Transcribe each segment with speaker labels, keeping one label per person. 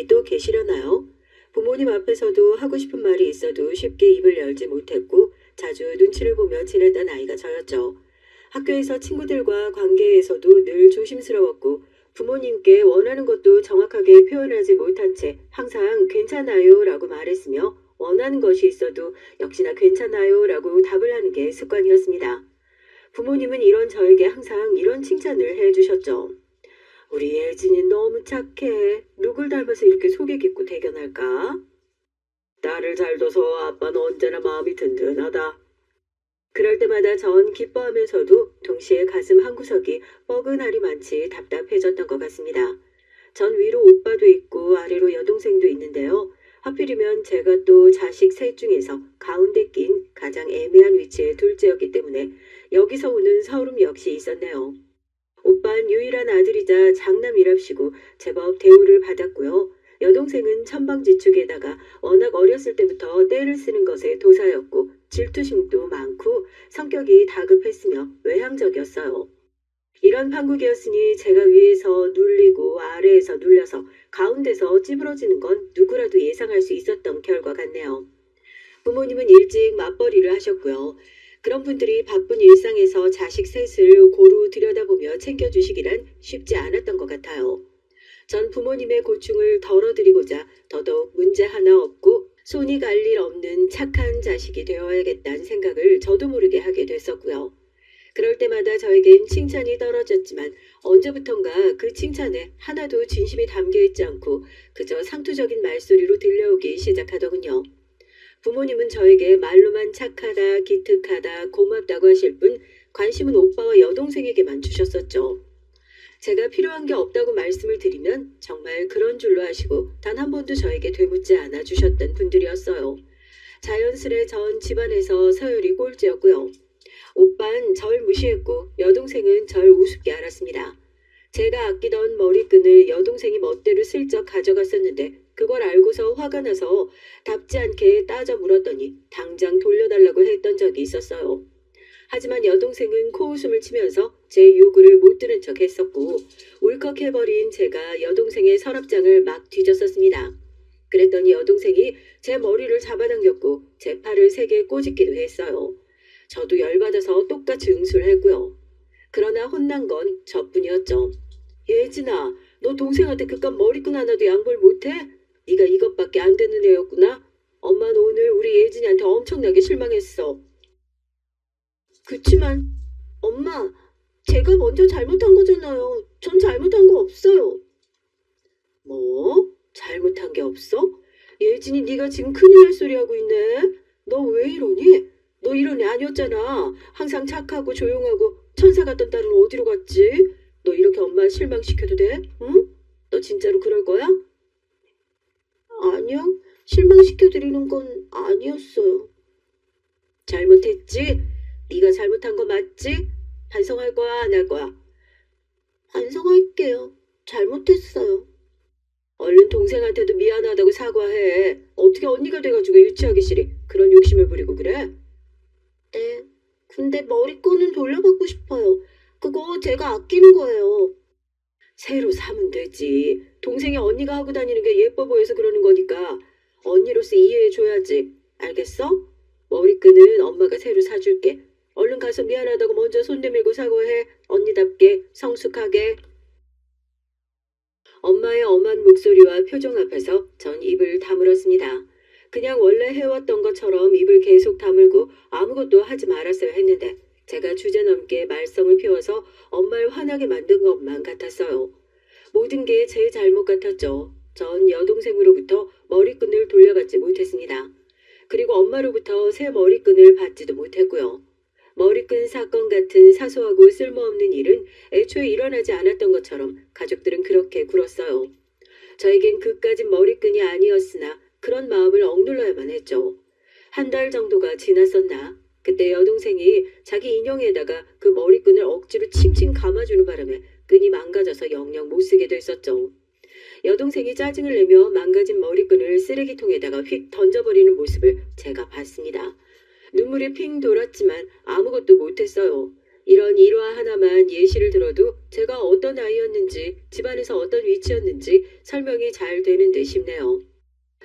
Speaker 1: 분이 또 계시려나요? 부모님 앞에서도 하고 싶은 말이 있어도 쉽게 입을 열지 못했고 자주 눈치를 보며 지냈던 아이가 저였죠. 학교에서 친구들과 관계에서도 늘 조심스러웠고 부모님께 원하는 것도 정확하게 표현하지 못한 채 항상 괜찮아요 라고 말했으며 원하는 것이 있어도 역시나 괜찮아요 라고 답을 하는 게 습관이었습니다. 부모님은 이런 저에게 항상 이런 칭찬을 해주셨죠. 우리 예진이 너무 착해. 누굴 닮아서 이렇게 속이 깊고 대견할까? 딸을 잘 둬서 아빠는 언제나 마음이 든든하다. 그럴 때마다 전 기뻐하면서도 동시에 가슴 한구석이 뻐근하리 많지 답답해졌던 것 같습니다. 전 위로 오빠도 있고 아래로 여동생도 있는데요. 하필이면 제가 또 자식 셋 중에서 가운데 낀 가장 애매한 위치의 둘째였기 때문에 여기서 오는 서름 역시 있었네요. 오빠는 유일한 아들이자 장남이랍시고 제법 대우를 받았고요. 여동생은 천방지축에다가 워낙 어렸을 때부터 떼를 쓰는 것에 도사였고 질투심도 많고 성격이 다급했으며 외향적이었어요. 이런 판국이었으니 제가 위에서 눌리고 아래에서 눌려서 가운데서 찌부러지는 건 누구라도 예상할 수 있었던 결과 같네요. 부모님은 일찍 맞벌이를 하셨고요. 그런 분들이 바쁜 일상에서 자식 셋을 고루 들여다보며 챙겨주시기란 쉽지 않았던 것 같아요. 전 부모님의 고충을 덜어드리고자 더더욱 문제 하나 없고 손이 갈 일 없는 착한 자식이 되어야겠다는 생각을 저도 모르게 하게 됐었고요. 그럴 때마다 저에겐 칭찬이 떨어졌지만 언제부턴가 그 칭찬에 하나도 진심이 담겨있지 않고 그저 상투적인 말소리로 들려오기 시작하더군요. 부모님은 저에게 말로만 착하다, 기특하다, 고맙다고 하실 뿐 관심은 오빠와 여동생에게만 주셨었죠. 제가 필요한 게 없다고 말씀을 드리면 정말 그런 줄로 하시고 단 한 번도 저에게 되묻지 않아 주셨던 분들이었어요. 자연스레 전 집안에서 서열이 꼴찌였고요. 오빠는 절 무시했고 여동생은 절 우습게 알았습니다. 제가 아끼던 머리끈을 여동생이 멋대로 슬쩍 가져갔었는데 그걸 알고서 화가 나서 답지 않게 따져 물었더니 당장 돌려달라고 했던 적이 있었어요. 하지만 여동생은 코웃음을 치면서 제 요구를 못 들은 척 했었고 울컥해버린 제가 여동생의 서랍장을 막 뒤졌었습니다. 그랬더니 여동생이 제 머리를 잡아당겼고 제 팔을 세게 꼬집기도 했어요. 저도 열받아서 똑같이 응수를 했고요. 그러나 혼난 건 저뿐이었죠. 예진아, 너 동생한테 그깟 머리끈 하나도 양보를 못해? 네가 이것밖에 안 되는 애였구나. 엄마는 오늘 우리 예진이한테 엄청나게 실망했어. 그치만 엄마, 제가 먼저 잘못한 거잖아요. 전 잘못한 거 없어요. 뭐? 잘못한 게 없어? 예진이 네가 지금 큰일 날 소리 하고 있네. 너 왜 이러니? 너 이런 애 아니었잖아. 항상 착하고 조용하고 천사 같던 딸은 어디로 갔지? 너 이렇게 엄마 실망시켜도 돼? 응? 너 진짜로 그럴 거야? 아니요. 실망시켜드리는 건 아니었어요. 잘못했지? 네가 잘못한 거 맞지? 반성할 거야, 안 할 거야? 반성할게요. 잘못했어요. 얼른 동생한테도 미안하다고 사과해. 어떻게 언니가 돼가지고 유치하기 싫이 그런 욕심을 부리고 그래? 네. 근데 머리끈은 돌려받고 싶어요. 그거 제가 아끼는 거예요. 새로 사면 되지. 동생이 언니가 하고 다니는 게 예뻐 보여서 그러는 거니까 언니로서 이해해줘야지. 알겠어? 머리끈은 엄마가 새로 사줄게. 얼른 가서 미안하다고 먼저 손 내밀고 사과해. 언니답게 성숙하게. 엄마의 엄한 목소리와 표정 앞에서 전 입을 다물었습니다. 그냥 원래 해왔던 것처럼 입을 계속 다물고 아무것도 하지 말았어야 했는데 제가 주제넘게 말썽을 피워서 엄마를 화나게 만든 것만 같았어요. 모든 게 제 잘못 같았죠. 전 여동생으로부터 머리끈을 돌려받지 못했습니다. 그리고 엄마로부터 새 머리끈을 받지도 못했고요. 머리끈 사건 같은 사소하고 쓸모없는 일은 애초에 일어나지 않았던 것처럼 가족들은 그렇게 굴었어요. 저에겐 그까진 머리끈이 아니었으나 그런 마음을 억눌러야만 했죠. 한 달 정도가 지났었나 그때 여동생이 자기 인형에다가 그 머리끈을 억지로 칭칭 감아주는 바람에 끈이 망가져서 영영 못쓰게 됐었죠. 여동생이 짜증을 내며 망가진 머리끈을 쓰레기통에다가 휙 던져버리는 모습을 제가 봤습니다. 눈물이 핑 돌았지만 아무것도 못했어요. 이런 일화 하나만 예시를 들어도 제가 어떤 아이였는지, 집안에서 어떤 위치였는지 설명이 잘 되는 듯 싶네요.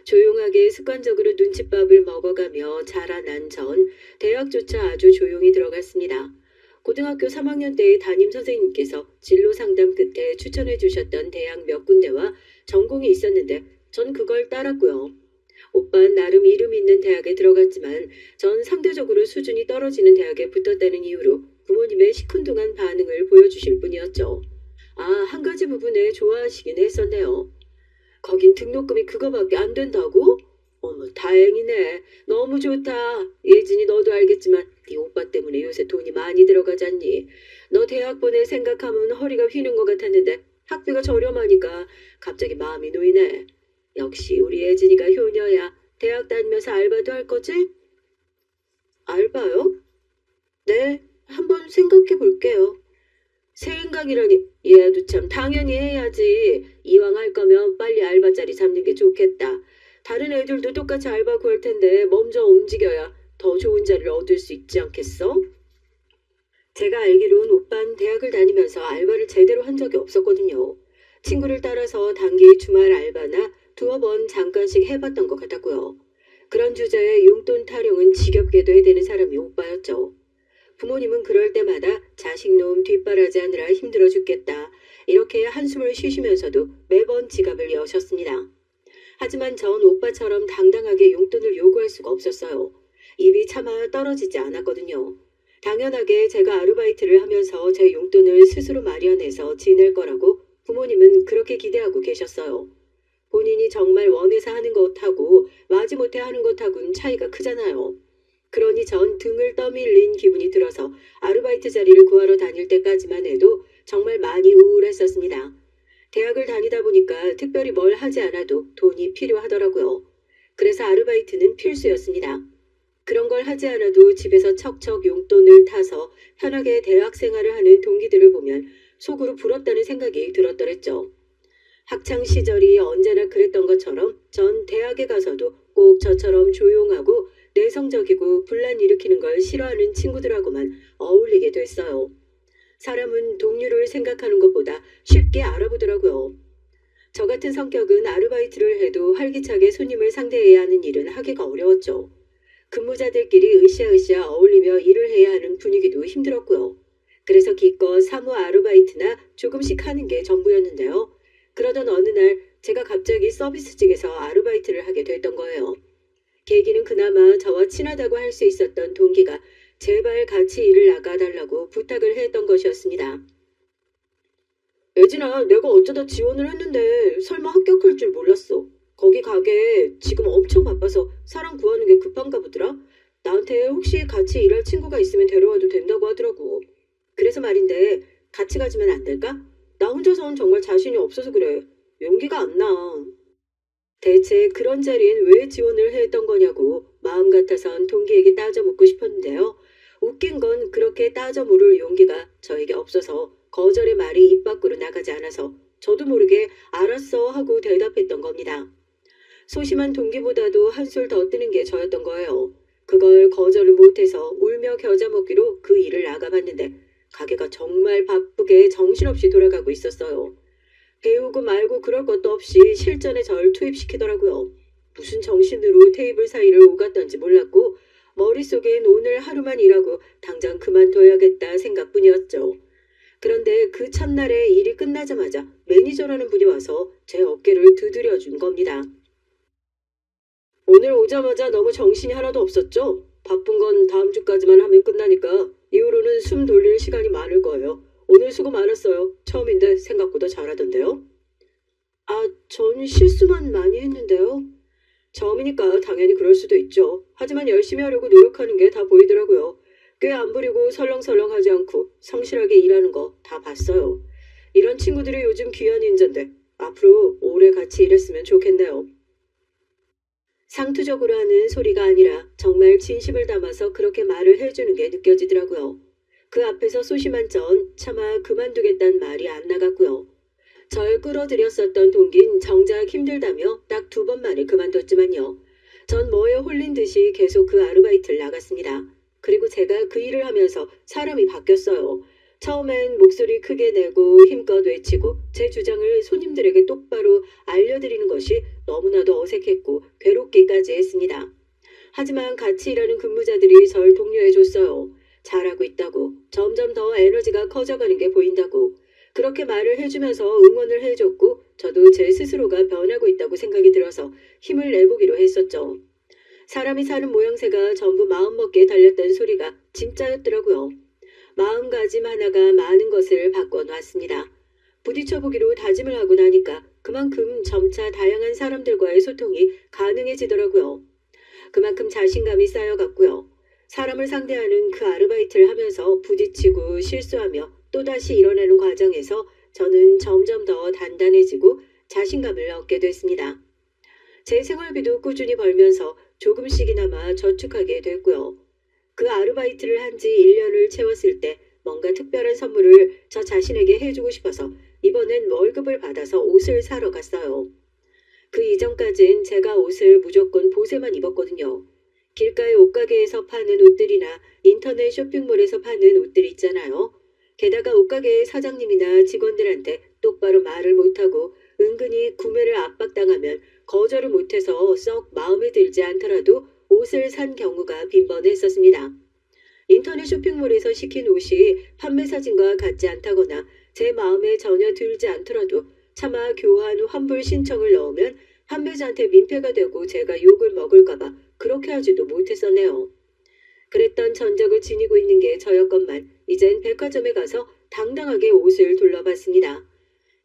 Speaker 1: 조용하게 습관적으로 눈칫밥을 먹어가며 자라난 전 대학조차 아주 조용히 들어갔습니다. 고등학교 3학년 때의 담임 선생님께서 진로 상담 끝에 추천해 주셨던 대학 몇 군데와 전공이 있었는데 전 그걸 따랐고요. 오빠는 나름 이름 있는 대학에 들어갔지만 전 상대적으로 수준이 떨어지는 대학에 붙었다는 이유로 부모님의 시큰둥한 반응을 보여주실 뿐이었죠. 아, 한 가지 부분에 좋아하시긴 했었네요. 거긴 등록금이 그거밖에 안 된다고? 어머, 다행이네. 너무 좋다. 예진이 너도 알겠지만 네 오빠 때문에 요새 돈이 많이 들어가잖니. 너 대학 보낼 생각하면 허리가 휘는 것 같았는데 학비가 저렴하니까 갑자기 마음이 놓이네. 역시 우리 예진이가 효녀야. 대학 다니면서 알바도 할 거지? 알바요? 네, 한번 생각해 볼게요. 생각이라니, 얘도 참 당연히 해야지. 이왕 할 거면 빨리 알바 자리 잡는 게 좋겠다. 다른 애들도 똑같이 알바 구할 텐데 먼저 움직여야 더 좋은 자리를 얻을 수 있지 않겠어? 제가 알기론 오빠는 대학을 다니면서 알바를 제대로 한 적이 없었거든요. 친구를 따라서 단기 주말 알바나 두어 번 잠깐씩 해봤던 것 같았고요. 그런 주제에 용돈 타령은 지겹게도 해대는 사람이 오빠였죠. 부모님은 그럴 때마다 자식 놈 뒷바라지 하느라 힘들어 죽겠다. 이렇게 한숨을 쉬시면서도 매번 지갑을 여셨습니다. 하지만 전 오빠처럼 당당하게 용돈을 요구할 수가 없었어요. 입이 차마 떨어지지 않았거든요. 당연하게 제가 아르바이트를 하면서 제 용돈을 스스로 마련해서 지낼 거라고 부모님은 그렇게 기대하고 계셨어요. 본인이 정말 원해서 하는 것하고 마지못해 하는 것하고는 차이가 크잖아요. 그러니 전 등을 떠밀린 기분이 들어서 아르바이트 자리를 구하러 다닐 때까지만 해도 정말 많이 우울했었습니다. 대학을 다니다 보니까 특별히 뭘 하지 않아도 돈이 필요하더라고요. 그래서 아르바이트는 필수였습니다. 그런 걸 하지 않아도 집에서 척척 용돈을 타서 편하게 대학 생활을 하는 동기들을 보면 속으로 부럽다는 생각이 들었더랬죠. 학창 시절이 언제나 그랬던 것처럼 전 대학에 가서도 꼭 저처럼 조용하고 내성적이고 분란 일으키는 걸 싫어하는 친구들하고만 어울리게 됐어요. 사람은 동료를 생각하는 것보다 쉽게 알아보더라고요. 저 같은 성격은 아르바이트를 해도 활기차게 손님을 상대해야 하는 일은 하기가 어려웠죠. 근무자들끼리 으쌰으쌰 어울리며 일을 해야 하는 분위기도 힘들었고요. 그래서 기껏 사무 아르바이트나 조금씩 하는 게 전부였는데요. 그러던 어느 날 제가 갑자기 서비스직에서 아르바이트를 하게 됐던 거예요. 계기는 그나마 저와 친하다고 할 수 있었던 동기가 제발 같이 일을 나가달라고 부탁을 했던 것이었습니다. 예진아, 내가 어쩌다 지원을 했는데 설마 합격할 줄 몰랐어. 거기 가게 지금 엄청 바빠서 사람 구하는 게 급한가 보더라. 나한테 혹시 같이 일할 친구가 있으면 데려와도 된다고 하더라고. 그래서 말인데 같이 가주면 안 될까? 나 혼자서는 정말 자신이 없어서 그래. 용기가 안 나. 대체 그런 자리엔 왜 지원을 했던 거냐고 마음 같아선 동기에게 따져 묻고 싶었는데요. 웃긴 건 그렇게 따져 물을 용기가 저에게 없어서 거절의 말이 입 밖으로 나가지 않아서 저도 모르게 알았어 하고 대답했던 겁니다. 소심한 동기보다도 한술 더 뜨는 게 저였던 거예요. 그걸 거절을 못해서 울며 겨자 먹기로 그 일을 나가봤는데 가게가 정말 바쁘게 정신없이 돌아가고 있었어요. 배우고 말고 그럴 것도 없이 실전에 절 투입시키더라고요. 무슨 정신으로 테이블 사이를 오갔던지 몰랐고 머릿속엔 오늘 하루만 일하고 당장 그만둬야겠다 생각뿐이었죠. 그런데 그 첫날에 일이 끝나자마자 매니저라는 분이 와서 제 어깨를 두드려준 겁니다. 오늘 오자마자 너무 정신이 하나도 없었죠? 바쁜 건 다음 주까지만 하면 끝나니까 이후로는 숨 돌릴 시간이 많을 거예요. 오늘 수고 많았어요. 처음인데 생각보다 잘하던데요. 아, 전 실수만 많이 했는데요. 처음이니까 당연히 그럴 수도 있죠. 하지만 열심히 하려고 노력하는 게 다 보이더라고요. 꽤 안 부리고 설렁설렁하지 않고 성실하게 일하는 거 다 봤어요. 이런 친구들이 요즘 귀한 인재인데 앞으로 오래 같이 일했으면 좋겠네요. 상투적으로 하는 소리가 아니라 정말 진심을 담아서 그렇게 말을 해주는 게 느껴지더라고요. 그 앞에서 소심한 전 차마 그만두겠다는 말이 안 나갔고요. 절 끌어들였었던 동긴 정작 힘들다며 딱 2번 만에 그만뒀지만요. 전 뭐에 홀린 듯이 계속 그 아르바이트를 나갔습니다. 그리고 제가 그 일을 하면서 사람이 바뀌었어요. 처음엔 목소리 크게 내고 힘껏 외치고 제 주장을 손님들에게 똑바로 알려드리는 것이 너무나도 어색했고 괴롭기까지 했습니다. 하지만 같이 일하는 근무자들이 절 독려해줬어요. 잘하고 있다고, 점점 더 에너지가 커져가는 게 보인다고, 그렇게 말을 해주면서 응원을 해줬고 저도 제 스스로가 변하고 있다고 생각이 들어서 힘을 내보기로 했었죠. 사람이 사는 모양새가 전부 마음먹기에 달렸다는 소리가 진짜였더라고요. 마음가짐 하나가 많은 것을 바꿔놨습니다. 부딪혀보기로 다짐을 하고 나니까 그만큼 점차 다양한 사람들과의 소통이 가능해지더라고요. 그만큼 자신감이 쌓여갔고요. 사람을 상대하는 그 아르바이트를 하면서 부딪히고 실수하며 또다시 일어나는 과정에서 저는 점점 더 단단해지고 자신감을 얻게 됐습니다. 제 생활비도 꾸준히 벌면서 조금씩이나마 저축하게 됐고요. 그 아르바이트를 한 지 1년을 채웠을 때 뭔가 특별한 선물을 저 자신에게 해주고 싶어서 이번엔 월급을 받아서 옷을 사러 갔어요. 그 이전까진 제가 옷을 무조건 보세만 입었거든요. 길가의 옷가게에서 파는 옷들이나 인터넷 쇼핑몰에서 파는 옷들 있잖아요. 게다가 옷가게의 사장님이나 직원들한테 똑바로 말을 못하고 은근히 구매를 압박당하면 거절을 못해서 썩 마음에 들지 않더라도 옷을 산 경우가 빈번했었습니다. 인터넷 쇼핑몰에서 시킨 옷이 판매 사진과 같지 않다거나 제 마음에 전혀 들지 않더라도 차마 교환 환불 신청을 넣으면 판매자한테 민폐가 되고 제가 욕을 먹을까봐 그렇게 하지도 못했었네요. 그랬던 전적을 지니고 있는 게 저였건만 이젠 백화점에 가서 당당하게 옷을 둘러봤습니다.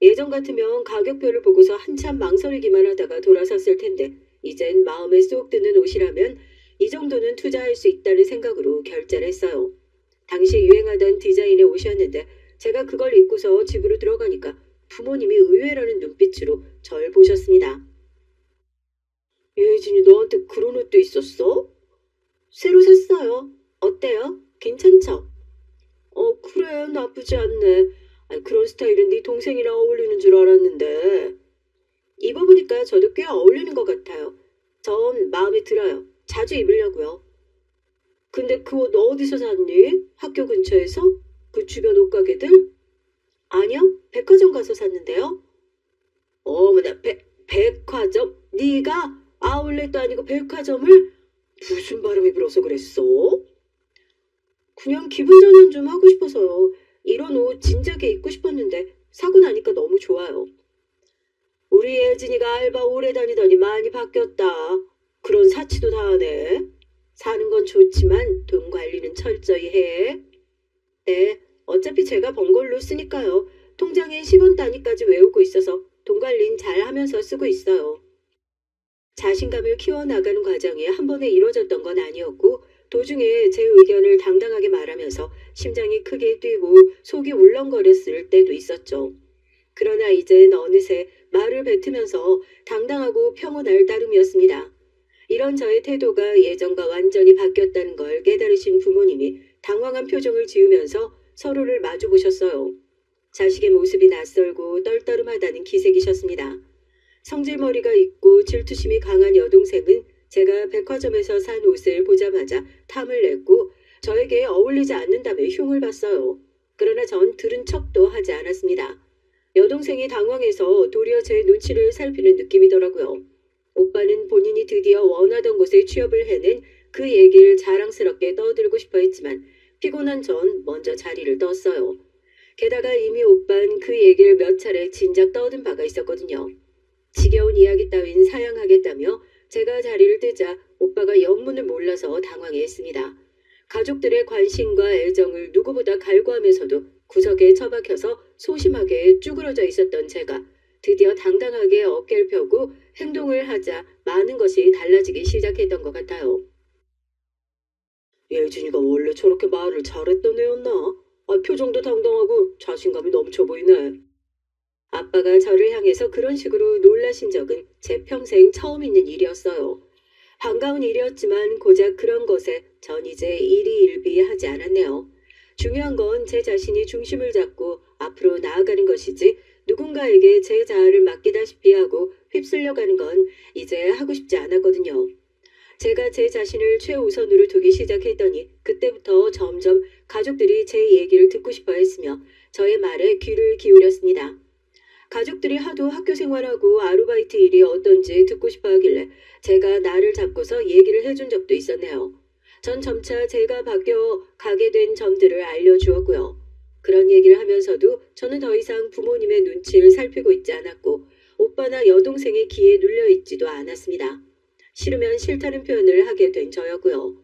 Speaker 1: 예전 같으면 가격표를 보고서 한참 망설이기만 하다가 돌아섰을 텐데 이젠 마음에 쏙 드는 옷이라면 이 정도는 투자할 수 있다는 생각으로 결제를 했어요. 당시 유행하던 디자인의 옷이었는데 제가 그걸 입고서 집으로 들어가니까 부모님이 의외라는 눈빛으로 절 보셨습니다. 예진이 너한테 그런 옷도 있었어? 새로 샀어요. 어때요? 괜찮죠? 그래, 나쁘지 않네. 아니, 그런 스타일은 네 동생이랑 어울리는 줄 알았는데. 입어보니까 저도 꽤 어울리는 것 같아요. 전 마음에 들어요. 자주 입으려고요. 근데 그 옷 어디서 샀니? 학교 근처에서? 그 주변 옷가게들? 아니요, 백화점 가서 샀는데요. 어머나, 백화점? 네가 아울렛도 아니고 백화점을? 무슨 바람이 불어서 그랬어? 그냥 기분 전환 좀 하고 싶어서요. 이런 옷 진작에 입고 싶었는데 사고 나니까 너무 좋아요. 우리 예진이가 알바 오래 다니더니 많이 바뀌었다. 그런 사치도 다 하네. 사는 건 좋지만 돈 관리는 철저히 해. 네, 어차피 제가 번 걸로 쓰니까요. 통장에 10원 단위까지 외우고 있어서 돈 관리는 잘 하면서 쓰고 있어요. 자신감을 키워나가는 과정이 한 번에 이루어졌던 건 아니었고 도중에 제 의견을 당당하게 말하면서 심장이 크게 뛰고 속이 울렁거렸을 때도 있었죠. 그러나 이젠 어느새 말을 뱉으면서 당당하고 평온할 따름이었습니다. 이런 저의 태도가 예전과 완전히 바뀌었다는 걸 깨달으신 부모님이 당황한 표정을 지으면서 서로를 마주보셨어요. 자식의 모습이 낯설고 떨떠름하다는 기색이셨습니다. 성질머리가 있고 질투심이 강한 여동생은 제가 백화점에서 산 옷을 보자마자 탐을 냈고 저에게 어울리지 않는다며 흉을 봤어요. 그러나 전 들은 척도 하지 않았습니다. 여동생이 당황해서 도리어 제 눈치를 살피는 느낌이더라고요. 오빠는 본인이 드디어 원하던 곳에 취업을 해낸 그 얘기를 자랑스럽게 떠들고 싶어 했지만 피곤한 전 먼저 자리를 떴어요. 게다가 이미 오빠는 그 얘기를 몇 차례 진작 떠든 바가 있었거든요. 지겨운 이야기 따윈 사양하겠다며 제가 자리를 뜨자 오빠가 영문을 몰라서 당황해했습니다. 가족들의 관심과 애정을 누구보다 갈구하면서도 구석에 처박혀서 소심하게 쭈그러져 있었던 제가 드디어 당당하게 어깨를 펴고 행동을 하자 많은 것이 달라지기 시작했던 것 같아요. 예진이가 원래 저렇게 말을 잘했던 애였나? 표정도 당당하고 자신감이 넘쳐 보이네. 아빠가 저를 향해서 그런 식으로 놀라신 적은 제 평생 처음 있는 일이었어요. 반가운 일이었지만 고작 그런 것에 전 이제 일희일비하지 않았네요. 중요한 건 제 자신이 중심을 잡고 앞으로 나아가는 것이지 누군가에게 제 자아를 맡기다시피 하고 휩쓸려가는 건 이제 하고 싶지 않았거든요. 제가 제 자신을 최우선으로 두기 시작했더니 그때부터 점점 가족들이 제 얘기를 듣고 싶어 했으며 저의 말에 귀를 기울였습니다. 가족들이 하도 학교 생활하고 아르바이트 일이 어떤지 듣고 싶어 하길래 제가 나를 잡고서 얘기를 해준 적도 있었네요. 전 점차 제가 바뀌어 가게 된 점들을 알려주었고요. 그런 얘기를 하면서도 저는 더 이상 부모님의 눈치를 살피고 있지 않았고 오빠나 여동생의 기에 눌려 있지도 않았습니다. 싫으면 싫다는 표현을 하게 된 저였고요.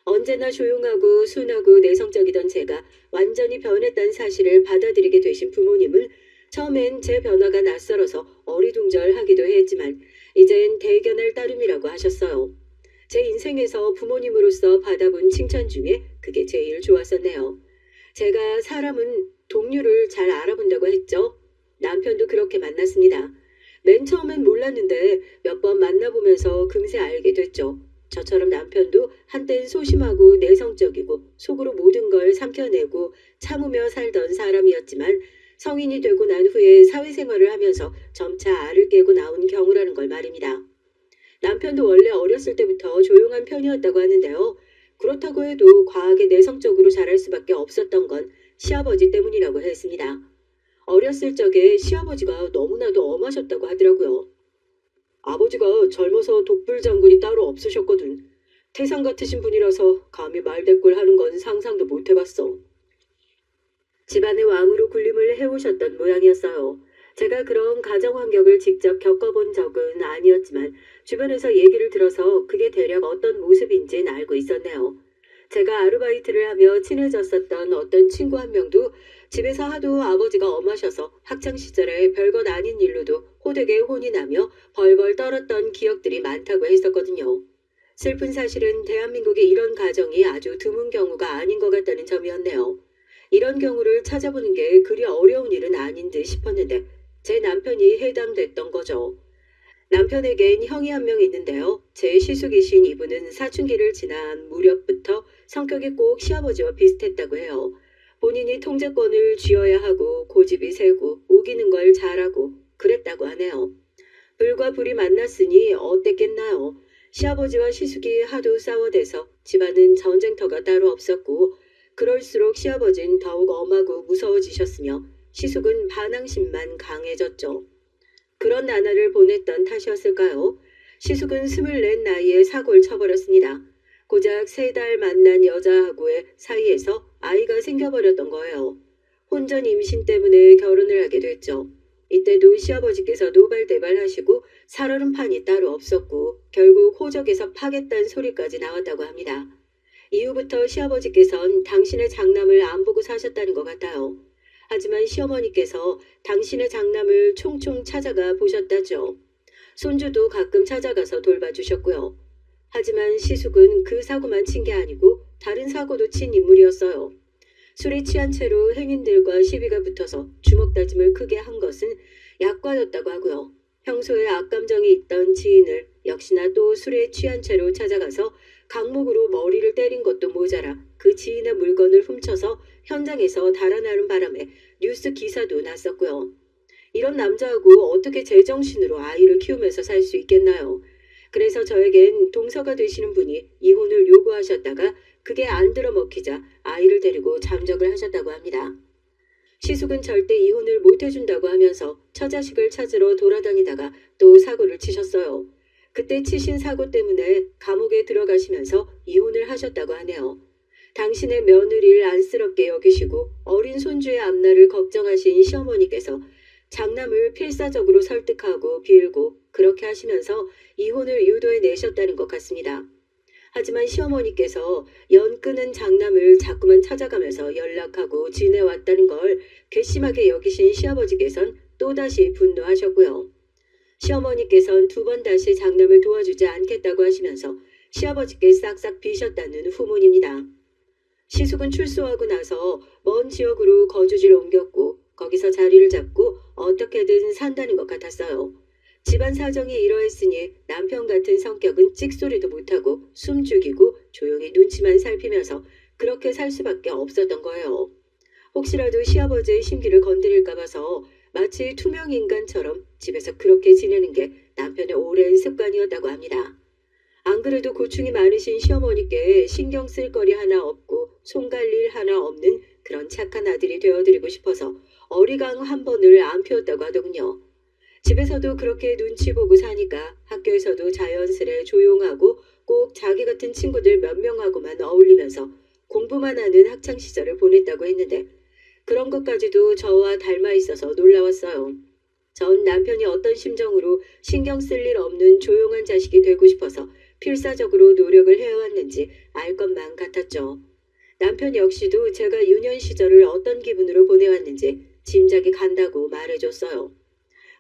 Speaker 1: 언제나 조용하고 순하고 내성적이던 제가 완전히 변했다는 사실을 받아들이게 되신 부모님은 처음엔 제 변화가 낯설어서 어리둥절하기도 했지만 이젠 대견할 따름이라고 하셨어요. 제 인생에서 부모님으로서 받아본 칭찬 중에 그게 제일 좋았었네요. 제가 사람은 동료를 잘 알아본다고 했죠. 남편도 그렇게 만났습니다. 맨 처음엔 몰랐는데 몇 번 만나보면서 금세 알게 됐죠. 저처럼 남편도 한땐 소심하고 내성적이고 속으로 모든 걸 삼켜내고 참으며 살던 사람이었지만 성인이 되고 난 후에 사회생활을 하면서 점차 알을 깨고 나온 경우라는 걸 말입니다. 남편도 원래 어렸을 때부터 조용한 편이었다고 하는데요. 그렇다고 해도 과하게 내성적으로 자랄 수밖에 없었던 건 시아버지 때문이라고 했습니다. 어렸을 적에 시아버지가 너무나도 엄하셨다고 하더라고요. 아버지가 젊어서 독불 장군이 따로 없으셨거든. 태상 같으신 분이라서 감히 말대꾸를 하는 건 상상도 못 해봤어. 집안의 왕으로 군림을 해오셨던 모양이었어요. 제가 그런 가정 환경을 직접 겪어본 적은 아니었지만 주변에서 얘기를 들어서 그게 대략 어떤 모습인지는 알고 있었네요. 제가 아르바이트를 하며 친해졌었던 어떤 친구 한 명도 집에서 하도 아버지가 엄하셔서 학창시절에 별것 아닌 일로도 호되게 혼이 나며 벌벌 떨었던 기억들이 많다고 했었거든요. 슬픈 사실은 대한민국에 이런 가정이 아주 드문 경우가 아닌 것 같다는 점이었네요. 이런 경우를 찾아보는 게 그리 어려운 일은 아닌 듯 싶었는데 제 남편이 해당됐던 거죠. 남편에겐 형이 한 명 있는데요. 제 시숙이신 이분은 사춘기를 지난 무렵부터 성격이 꼭 시아버지와 비슷했다고 해요. 본인이 통제권을 쥐어야 하고 고집이 세고 우기는 걸 잘하고 그랬다고 하네요. 불과 불이 만났으니 어땠겠나요? 시아버지와 시숙이 하도 싸워대서 집안은 전쟁터가 따로 없었고 그럴수록 시아버지는 더욱 엄하고 무서워지셨으며 시숙은 반항심만 강해졌죠. 그런 나날을 보냈던 탓이었을까요? 시숙은 24 나이에 사고를 쳐버렸습니다. 고작 3달 만난 여자하고의 사이에서 아이가 생겨버렸던 거예요. 혼전 임신 때문에 결혼을 하게 됐죠. 이때도 시아버지께서 노발대발하시고 살얼음판이 따로 없었고 결국 호적에서 파겠다는 소리까지 나왔다고 합니다. 이후부터 시아버지께선 당신의 장남을 안 보고 사셨다는 것 같아요. 하지만 시어머니께서 당신의 장남을 총총 찾아가 보셨다죠. 손주도 가끔 찾아가서 돌봐주셨고요. 하지만 시숙은 그 사고만 친 게 아니고 다른 사고도 친 인물이었어요. 술에 취한 채로 행인들과 시비가 붙어서 주먹다짐을 크게 한 것은 약과였다고 하고요. 평소에 악감정이 있던 지인을 역시나 또 술에 취한 채로 찾아가서 강목으로 머리를 때린 것도 모자라 그 지인의 물건을 훔쳐서 현장에서 달아나는 바람에 뉴스 기사도 났었고요. 이런 남자하고 어떻게 제정신으로 아이를 키우면서 살 수 있겠나요? 그래서 저에겐 동서가 되시는 분이 이혼을 요구하셨다가 그게 안 들어먹히자 아이를 데리고 잠적을 하셨다고 합니다. 시숙은 절대 이혼을 못 해준다고 하면서 처자식을 찾으러 돌아다니다가 또 사고를 치셨어요. 그때 치신 사고 때문에 감옥에 들어가시면서 이혼을 하셨다고 하네요. 당신의 며느리를 안쓰럽게 여기시고 어린 손주의 앞날을 걱정하신 시어머니께서 장남을 필사적으로 설득하고 빌고 그렇게 하시면서 이혼을 유도해 내셨다는 것 같습니다. 하지만 시어머니께서 연 끊은 장남을 자꾸만 찾아가면서 연락하고 지내왔다는 걸 괘씸하게 여기신 시아버지께선 또다시 분노하셨고요. 시어머니께선 2번 다시 장남을 도와주지 않겠다고 하시면서 시아버지께 싹싹 비셨다는 후문입니다. 시숙은 출소하고 나서 먼 지역으로 거주지를 옮겼고 거기서 자리를 잡고 어떻게든 산다는 것 같았어요. 집안 사정이 이러했으니 남편 같은 성격은 찍소리도 못하고 숨죽이고 조용히 눈치만 살피면서 그렇게 살 수밖에 없었던 거예요. 혹시라도 시아버지의 심기를 건드릴까 봐서 마치 투명인간처럼 집에서 그렇게 지내는 게 남편의 오랜 습관이었다고 합니다. 안 그래도 고충이 많으신 시어머니께 신경 쓸 거리 하나 없고 손 갈 일 하나 없는 그런 착한 아들이 되어드리고 싶어서 어리광 한 번을 안 피웠다고 하더군요. 집에서도 그렇게 눈치 보고 사니까 학교에서도 자연스레 조용하고 꼭 자기 같은 친구들 몇 명하고만 어울리면서 공부만 하는 학창 시절을 보냈다고 했는데 그런 것까지도 저와 닮아 있어서 놀라웠어요. 전 남편이 어떤 심정으로 신경 쓸 일 없는 조용한 자식이 되고 싶어서 필사적으로 노력을 해왔는지 알 것만 같았죠. 남편 역시도 제가 유년 시절을 어떤 기분으로 보내왔는지 짐작이 간다고 말해줬어요.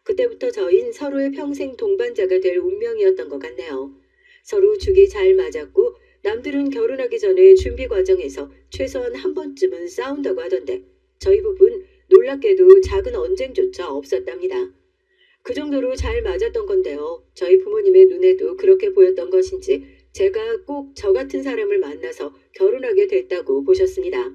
Speaker 1: 그때부터 저흰 서로의 평생 동반자가 될 운명이었던 것 같네요. 서로 죽이 잘 맞았고 남들은 결혼하기 전에 준비 과정에서 최소한 한 번쯤은 싸운다고 하던데 저희 부부는 놀랍게도 작은 언쟁조차 없었답니다. 그 정도로 잘 맞았던 건데요. 저희 부모님의 눈에도 그렇게 보였던 것인지 제가 꼭 저 같은 사람을 만나서 결혼하게 됐다고 보셨습니다.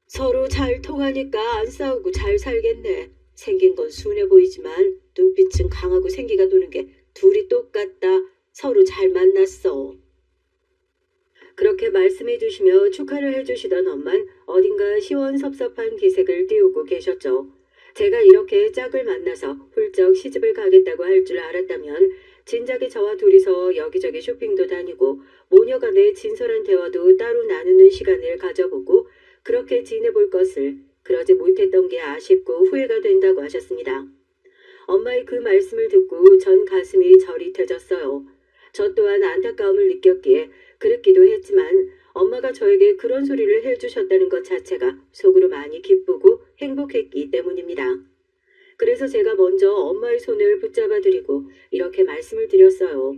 Speaker 1: 서로 잘 통하니까 안 싸우고 잘 살겠네. 생긴 건 순해 보이지만 눈빛은 강하고 생기가 도는 게 둘이 똑같다. 서로 잘 만났어. 그렇게 말씀해 주시며 축하를 해주시던 엄만 어딘가 시원섭섭한 기색을 띄우고 계셨죠. 제가 이렇게 짝을 만나서 훌쩍 시집을 가겠다고 할 줄 알았다면 진작에 저와 둘이서 여기저기 쇼핑도 다니고 모녀 간의 진솔한 대화도 따로 나누는 시간을 가져보고 그렇게 지내볼 것을 그러지 못했던 게 아쉽고 후회가 된다고 하셨습니다. 엄마의 그 말씀을 듣고 전 가슴이 저릿해졌어요. 저 또한 안타까움을 느꼈기에 그랬기도 했지만 엄마가 저에게 그런 소리를 해주셨다는 것 자체가 속으로 많이 기쁘고 행복했기 때문입니다. 그래서 제가 먼저 엄마의 손을 붙잡아 드리고 이렇게 말씀을 드렸어요.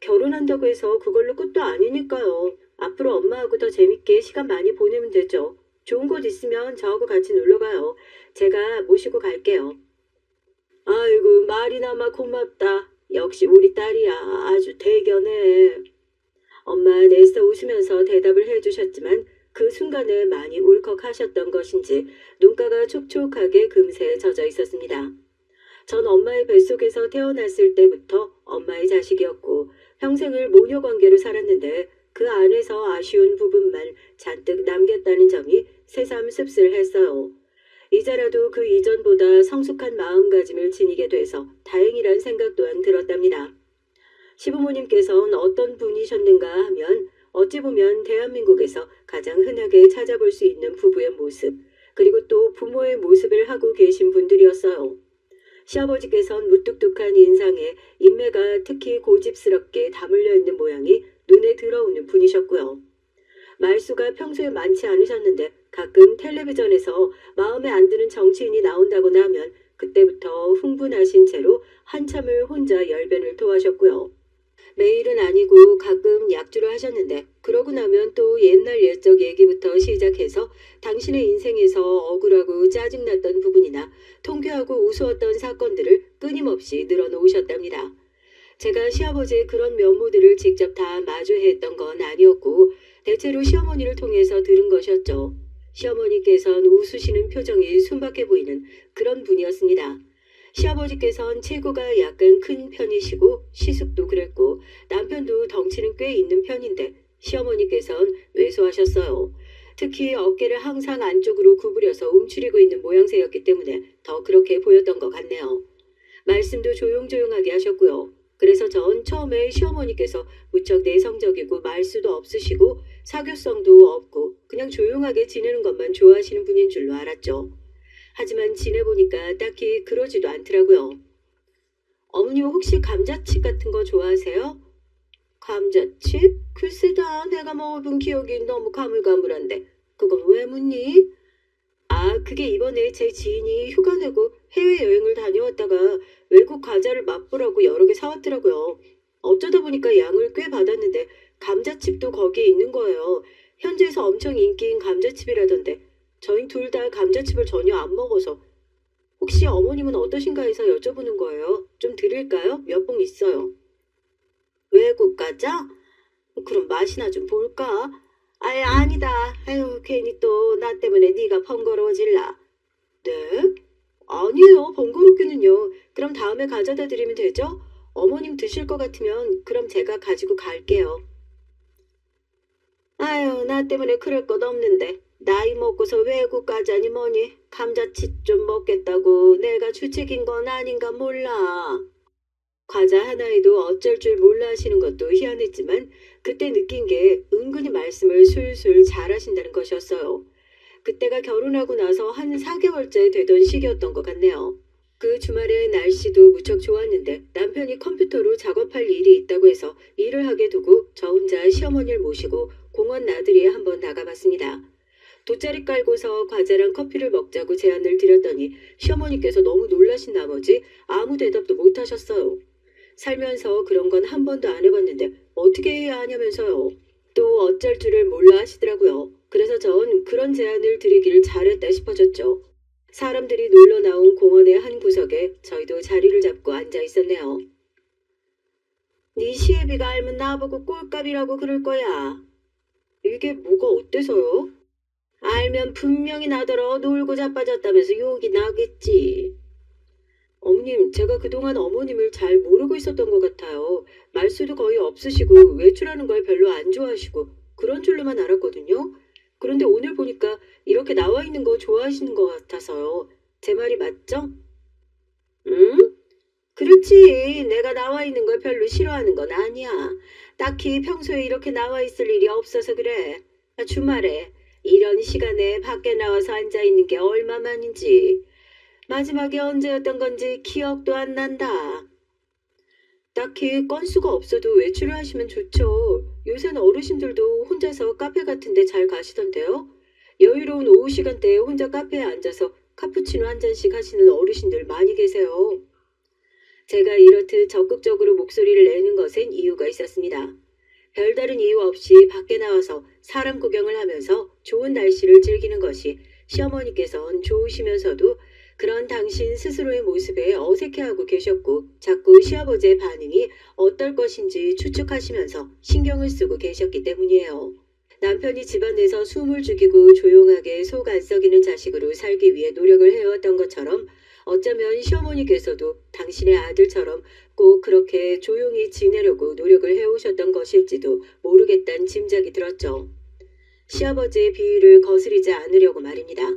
Speaker 1: 결혼한다고 해서 그걸로 끝도 아니니까요. 앞으로 엄마하고 더 재밌게 시간 많이 보내면 되죠. 좋은 곳 있으면 저하고 같이 놀러가요. 제가 모시고 갈게요. 아이고 말이나마 고맙다. 역시 우리 딸이야. 아주 대견해. 엄마는 애써 웃으면서 대답을 해주셨지만 그 순간에 많이 울컥하셨던 것인지 눈가가 촉촉하게 금세 젖어 있었습니다. 전 엄마의 뱃속에서 태어났을 때부터 엄마의 자식이었고 평생을 모녀 관계로 살았는데 그 안에서 아쉬운 부분만 잔뜩 남겼다는 점이 새삼 씁쓸했어요. 이제라도 그 이전보다 성숙한 마음가짐을 지니게 돼서 다행이란 생각 또한 들었답니다. 시부모님께서는 어떤 분이셨는가 하면 어찌 보면 대한민국에서 가장 흔하게 찾아볼 수 있는 부부의 모습, 그리고 또 부모의 모습을 하고 계신 분들이었어요. 시아버지께서는 무뚝뚝한 인상에 인매가 특히 고집스럽게 다물려 있는 모양이 눈에 들어오는 분이셨고요. 말수가 평소에 많지 않으셨는데 가끔 텔레비전에서 마음에 안 드는 정치인이 나온다거나 하면 그때부터 흥분하신 채로 한참을 혼자 열변을 토하셨고요. 매일은 아니고 가끔 약주를 하셨는데 그러고 나면 또 옛날 옛적 얘기부터 시작해서 당신의 인생에서 억울하고 짜증났던 부분이나 통쾌하고 우스웠던 사건들을 끊임없이 늘어놓으셨답니다. 제가 시아버지의 그런 면모들을 직접 다 마주했던 건 아니었고 대체로 시어머니를 통해서 들은 것이었죠. 시어머니께서는 웃으시는 표정이 순박해 보이는 그런 분이었습니다. 시아버지께서는 체구가 약간 큰 편이시고 시숙도 그랬고 남편도 덩치는 꽤 있는 편인데 시어머니께서는 왜소하셨어요. 특히 어깨를 항상 안쪽으로 구부려서 움츠리고 있는 모양새였기 때문에 더 그렇게 보였던 것 같네요. 말씀도 조용조용하게 하셨고요. 그래서 전 처음에 시어머니께서 무척 내성적이고 말수도 없으시고 사교성도 없고 그냥 조용하게 지내는 것만 좋아하시는 분인 줄로 알았죠. 하지만 지내보니까 딱히 그러지도 않더라고요. 어머님 혹시 감자칩 같은 거 좋아하세요? 감자칩? 글쎄다 내가 먹어본 기억이 너무 가물가물한데 그건 왜 묻니? 아 그게 이번에 제 지인이 휴가 내고 해외여행을 다녀왔다가 외국 과자를 맛보라고 여러 개 사왔더라고요. 어쩌다 보니까 양을 꽤 받았는데 감자칩도 거기에 있는 거예요. 현지에서 엄청 인기인 감자칩이라던데 저희 둘 다 감자칩을 전혀 안 먹어서 혹시 어머님은 어떠신가 해서 여쭤보는 거예요. 좀 드릴까요? 몇 봉 있어요. 외국 과자? 그럼 맛이나 좀 볼까? 아예 아니다. 아유 괜히 또 나 때문에 네가 번거로워질라. 네? 아니에요. 번거롭기는요. 그럼 다음에 가져다 드리면 되죠? 어머님 드실 것 같으면 그럼 제가 가지고 갈게요. 아유, 나 때문에 그럴 것 없는데. 나이 먹고서 외국 가자니 뭐니. 감자칩 좀 먹겠다고 내가 주책인 건 아닌가 몰라. 과자 하나에도 어쩔 줄 몰라 하시는 것도 희한했지만 그때 느낀 게 은근히 말씀을 술술 잘하신다는 것이었어요. 그때가 결혼하고 나서 한 4개월째 되던 시기였던 것 같네요. 그 주말에 날씨도 무척 좋았는데 남편이 컴퓨터로 작업할 일이 있다고 해서 일을 하게 두고 저 혼자 시어머니를 모시고 공원 나들이에 한번 나가봤습니다. 돗자리 깔고서 과자랑 커피를 먹자고 제안을 드렸더니 시어머니께서 너무 놀라신 나머지 아무 대답도 못 하셨어요. 살면서 그런 건 한 번도 안 해봤는데 어떻게 해야 하냐면서요. 또 어쩔 줄을 몰라 하시더라고요. 그래서 전 그런 제안을 드리길 잘했다 싶어졌죠. 사람들이 놀러 나온 공원의 한 구석에 저희도 자리를 잡고 앉아 있었네요. 네 시애비가 알면 나보고 꼴값이라고 그럴 거야. 이게 뭐가 어때서요? 알면 분명히 나더러 놀고 자빠졌다면서 욕이 나겠지. 어머님, 제가 그동안 어머님을 잘 모르고 있었던 것 같아요. 말수도 거의 없으시고 외출하는 걸 별로 안 좋아하시고 그런 줄로만 알았거든요. 그런데 오늘 보니까 이렇게 나와 있는 거 좋아하시는 것 같아서요. 제 말이 맞죠? 응? 그렇지. 내가 나와 있는 걸 별로 싫어하는 건 아니야. 딱히 평소에 이렇게 나와 있을 일이 없어서 그래. 주말에 이런 시간에 밖에 나와서 앉아 있는 게 얼마만인지. 마지막에 언제였던 건지 기억도 안 난다. 딱히 건수가 없어도 외출을 하시면 좋죠. 요새는 어르신들도 혼자서 카페 같은 데 잘 가시던데요. 여유로운 오후 시간대에 혼자 카페에 앉아서 카푸치노 한 잔씩 하시는 어르신들 많이 계세요. 제가 이렇듯 적극적으로 목소리를 내는 것엔 이유가 있었습니다. 별다른 이유 없이 밖에 나와서 사람 구경을 하면서 좋은 날씨를 즐기는 것이 시어머니께서는 좋으시면서도 그런 당신 스스로의 모습에 어색해하고 계셨고 자꾸 시아버지의 반응이 어떨 것인지 추측하시면서 신경을 쓰고 계셨기 때문이에요. 남편이 집안에서 숨을 죽이고 조용하게 속 안 썩이는 자식으로 살기 위해 노력을 해왔던 것처럼 어쩌면 시어머니께서도 당신의 아들처럼 꼭 그렇게 조용히 지내려고 노력을 해오셨던 것일지도 모르겠다는 짐작이 들었죠. 시아버지의 비위를 거스리지 않으려고 말입니다.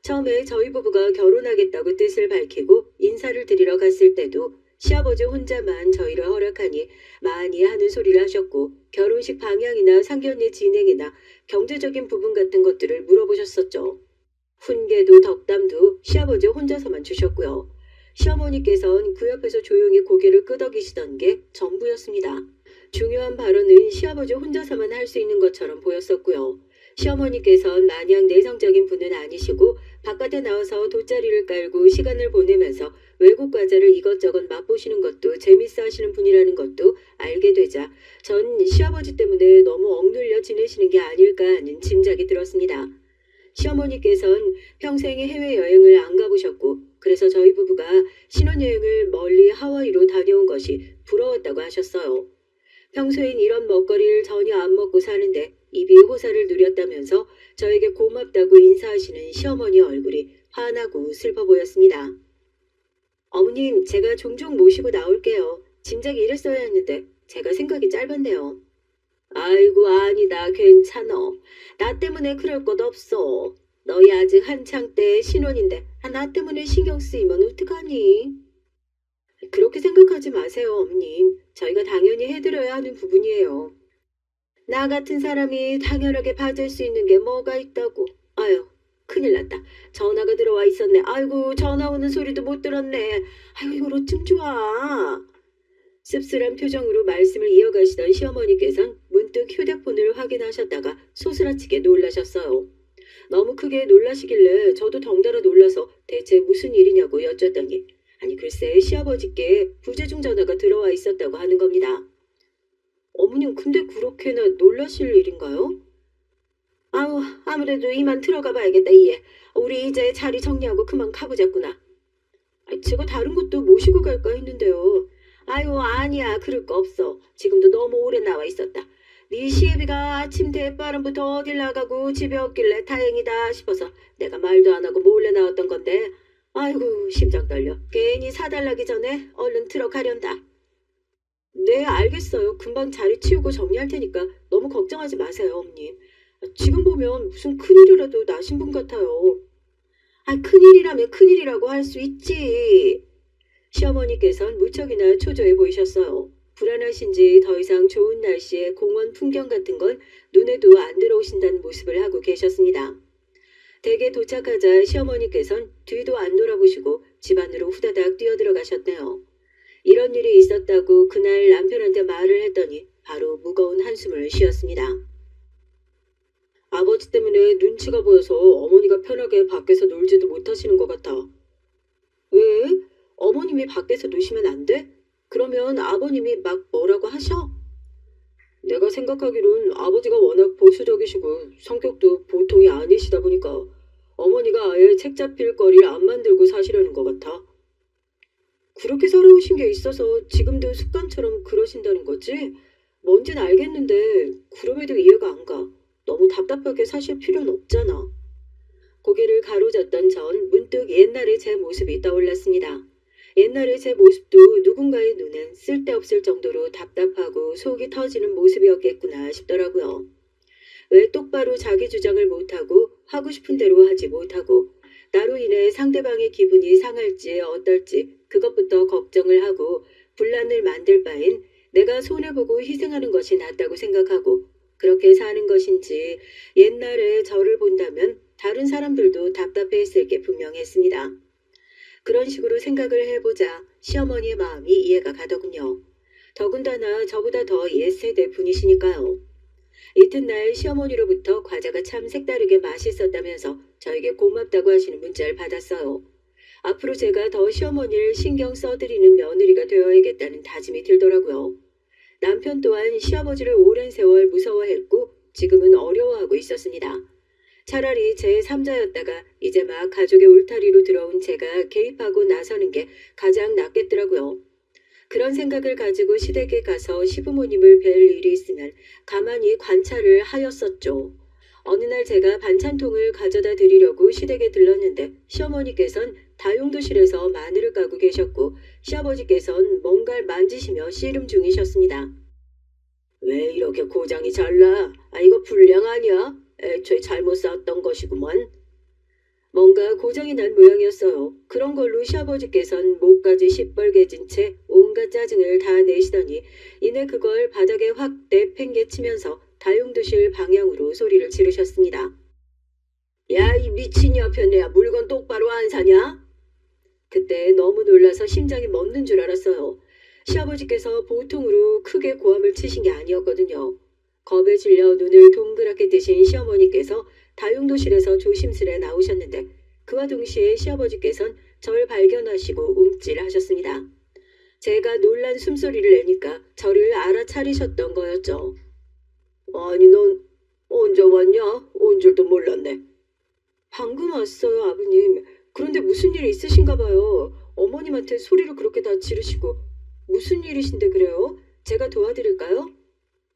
Speaker 1: 처음에 저희 부부가 결혼하겠다고 뜻을 밝히고 인사를 드리러 갔을 때도 시아버지 혼자만 저희를 허락하니 많이 하는 소리를 하셨고 결혼식 방향이나 상견례 진행이나 경제적인 부분 같은 것들을 물어보셨었죠. 훈계도 덕담도 시아버지 혼자서만 주셨고요. 시어머니께서는 그 옆에서 조용히 고개를 끄덕이시던 게 전부였습니다. 중요한 발언은 시아버지 혼자서만 할 수 있는 것처럼 보였었고요. 시어머니께서는 마냥 내성적인 분은 아니시고 바깥에 나와서 돗자리를 깔고 시간을 보내면서 외국 과자를 이것저것 맛보시는 것도 재밌어 하시는 분이라는 것도 알게 되자 전 시아버지 때문에 너무 억눌려 지내시는 게 아닐까 하는 짐작이 들었습니다. 시어머니께서는 평생에 해외여행을 안 가보셨고 그래서 저희 부부가 신혼여행을 멀리 하와이로 다녀온 것이 부러웠다고 하셨어요. 평소엔 이런 먹거리를 전혀 안 먹고 사는데 입이 호사를 누렸다면서 저에게 고맙다고 인사하시는 시어머니 얼굴이 환하고 슬퍼 보였습니다. 어머님, 제가 종종 모시고 나올게요. 진작 이랬어야 했는데 제가 생각이 짧았네요. 아이고 아니다 괜찮어. 나 때문에 그럴 것 없어. 너희 아직 한창 때 신혼인데 나 때문에 신경 쓰이면 어떡하니? 그렇게 생각하지 마세요 어머님. 저희가 당연히 해드려야 하는 부분이에요. 나 같은 사람이 당연하게 받을 수 있는 게 뭐가 있다고. 아유 큰일 났다. 전화가 들어와 있었네. 아이고 전화 오는 소리도 못 들었네. 아이고 이걸 어쩜 좋아. 씁쓸한 표정으로 말씀을 이어가시던 시어머니께서는 문득 휴대폰을 확인하셨다가 소스라치게 놀라셨어요. 너무 크게 놀라시길래 저도 덩달아 놀라서 대체 무슨 일이냐고 여쭸더니 아니 글쎄 시아버지께 부재중 전화가 들어와 있었다고 하는 겁니다. 어머님 근데 그렇게나 놀라실 일인가요? 아우 아무래도 이만 들어가 봐야겠다 이해. 우리 이제 자리 정리하고 그만 가보자꾸나. 제가 다른 곳도 모시고 갈까 했는데요. 아유 아니야 그럴 거 없어. 지금도 너무 오래 나와 있었다. 네 시애비가 아침 대바람부터 어딜 나가고 집에 없길래 다행이다 싶어서 내가 말도 안 하고 몰래 나왔던 건데 아이고 심장 떨려. 괜히 사달라기 전에 얼른 들어가련다. 네, 알겠어요. 금방 자리 치우고 정리할 테니까 너무 걱정하지 마세요, 어머님. 지금 보면 무슨 큰일이라도 나신 분 같아요. 아, 큰일이라면 큰일이라고 할 수 있지. 시어머니께선 무척이나 초조해 보이셨어요. 불안하신지 더 이상 좋은 날씨에 공원 풍경 같은 건 눈에도 안 들어오신다는 모습을 하고 계셨습니다. 댁에 도착하자 시어머니께선 뒤도 안 돌아보시고 집 안으로 후다닥 뛰어들어가셨네요. 이런 일이 있었다고 그날 남편한테 말을 했더니 바로 무거운 한숨을 쉬었습니다. 아버지 때문에 눈치가 보여서 어머니가 편하게 밖에서 놀지도 못하시는 것 같아. 왜? 어머님이 밖에서 노시면 안 돼? 그러면 아버님이 막 뭐라고 하셔? 내가 생각하기론 아버지가 워낙 보수적이시고 성격도 보통이 아니시다 보니까 어머니가 아예 책 잡힐 거리를 안 만들고 사시려는 것 같아. 그렇게 살아오신 게 있어서 지금도 습관처럼 그러신다는 거지? 뭔진 알겠는데 그럼에도 이해가 안 가. 너무 답답하게 사실 필요는 없잖아. 고개를 가로젓던 전 문득 옛날의 제 모습이 떠올랐습니다. 옛날의 제 모습도 누군가의 눈엔 쓸데없을 정도로 답답하고 속이 터지는 모습이었겠구나 싶더라고요. 왜 똑바로 자기 주장을 못하고 하고 싶은 대로 하지 못하고 나로 인해 상대방의 기분이 상할지 어떨지 그것부터 걱정을 하고 분란을 만들 바엔 내가 손해보고 희생하는 것이 낫다고 생각하고 그렇게 사는 것인지 옛날에 저를 본다면 다른 사람들도 답답해했을 게 분명했습니다. 그런 식으로 생각을 해보자 시어머니의 마음이 이해가 가더군요. 더군다나 저보다 더 옛세대 분이시니까요. 이튿날 시어머니로부터 과자가 참 색다르게 맛있었다면서 저에게 고맙다고 하시는 문자를 받았어요. 앞으로 제가 더 시어머니를 신경 써드리는 며느리가 되어야겠다는 다짐이 들더라고요. 남편 또한 시아버지를 오랜 세월 무서워했고 지금은 어려워하고 있었습니다. 차라리 제 3자였다가 이제 막 가족의 울타리로 들어온 제가 개입하고 나서는 게 가장 낫겠더라고요. 그런 생각을 가지고 시댁에 가서 시부모님을 뵐 일이 있으면 가만히 관찰을 하였었죠. 어느 날 제가 반찬통을 가져다 드리려고 시댁에 들렀는데 시어머니께선 다용도실에서 마늘을 까고 계셨고 시아버지께선 뭔가를 만지시며 씨름 중이셨습니다. 왜 이렇게 고장이 잘 나? 아, 이거 불량 아니야? 애초에 잘못 쌌던 것이구먼. 뭔가 고장이 난 모양이었어요. 그런 걸로 시아버지께선 목까지 시뻘개진 채 온갖 짜증을 다 내시더니 이내 그걸 바닥에 확 내팽개치면서 다용도실 방향으로 소리를 지르셨습니다. 야, 이 미친 여편네야, 물건 똑바로 안 사냐? 그때 너무 놀라서 심장이 멎는 줄 알았어요. 시아버지께서 보통으로 크게 고함을 치신 게 아니었거든요. 겁에 질려 눈을 동그랗게 뜨신 시어머니께서 다용도실에서 조심스레 나오셨는데 그와 동시에 시아버지께선 절 발견하시고 움찔하셨습니다. 제가 놀란 숨소리를 내니까 저를 알아차리셨던 거였죠. 아니, 넌 언제 왔냐? 온 줄도 몰랐네. 방금 왔어요, 아버님. 그런데 무슨 일이 있으신가 봐요. 어머님한테 소리를 그렇게 다 지르시고. 무슨 일이신데 그래요? 제가 도와드릴까요?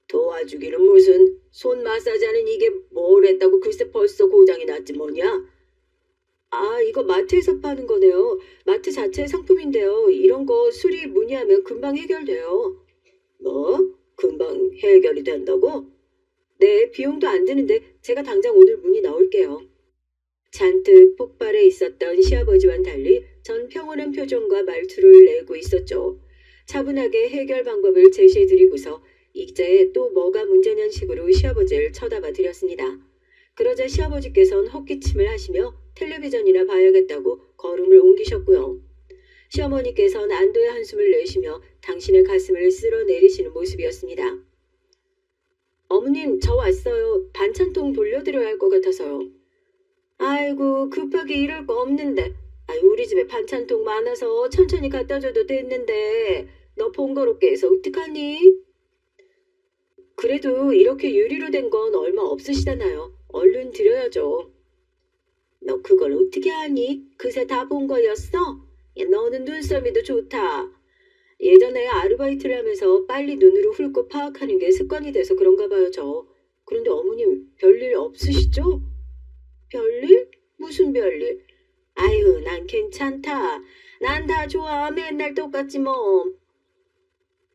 Speaker 1: 도와주기는 무슨. 손 마사지하는 이게 뭘 했다고 글쎄 벌써 고장이 났지 뭐냐? 아, 이거 마트에서 파는 거네요. 마트 자체의 상품인데요. 이런 거 수리 문의하면 금방 해결돼요. 뭐? 금방 해결이 된다고? 네, 비용도 안 드는데 제가 당장 오늘 문의 넣을게요. 잔뜩 폭발해 있었던 시아버지와는 달리 전 평온한 표정과 말투를 내고 있었죠. 차분하게 해결 방법을 제시해드리고서 이제 또 뭐가 문제냐는 식으로 시아버지를 쳐다봐 드렸습니다. 그러자 시아버지께서는 헛기침을 하시며 텔레비전이나 봐야겠다고 걸음을 옮기셨고요. 시어머니께서는 안도의 한숨을 내쉬며 당신의 가슴을 쓸어내리시는 모습이었습니다. 어머님, 저 왔어요. 반찬통 돌려드려야 할 것 같아서요. 아이고, 급하게 이럴 거 없는데. 아이, 우리 집에 반찬통 많아서 천천히 갖다 줘도 됐는데 너 번거롭게 해서 어떡하니? 그래도 이렇게 유리로 된 건 얼마 없으시잖아요. 얼른 드려야죠. 너 그걸 어떻게 아니? 그새 다 본 거였어? 야, 너는 눈썰미도 좋다. 예전에 아르바이트를 하면서 빨리 눈으로 훑고 파악하는 게 습관이 돼서 그런가 봐요, 저. 그런데 어머님, 별일 없으시죠? 별일? 무슨 별일? 아유, 난 괜찮다. 난 다 좋아. 맨날 똑같지 뭐.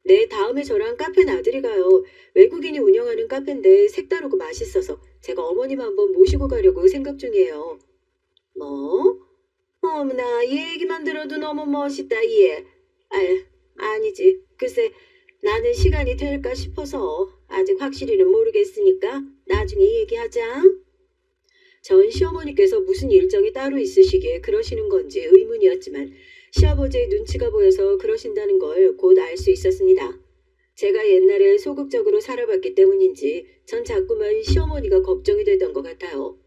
Speaker 1: 네, 다음에 저랑 카페 나들이 가요. 외국인이 운영하는 카페인데 색다르고 맛있어서 제가 어머님 한번 모시고 가려고 생각 중이에요. 뭐? 어머나, 이 얘기만 들어도 너무 멋있다, 얘. 아, 아니지. 글쎄, 나는 시간이 될까 싶어서 아직 확실히는 모르겠으니까 나중에 얘기하자. 전 시어머니께서 무슨 일정이 따로 있으시기에 그러시는 건지 의문이었지만 시아버지의 눈치가 보여서 그러신다는 걸 곧 알 수 있었습니다. 제가 옛날에 소극적으로 살아봤기 때문인지 전 자꾸만 시어머니가 걱정이 되던 것 같아요.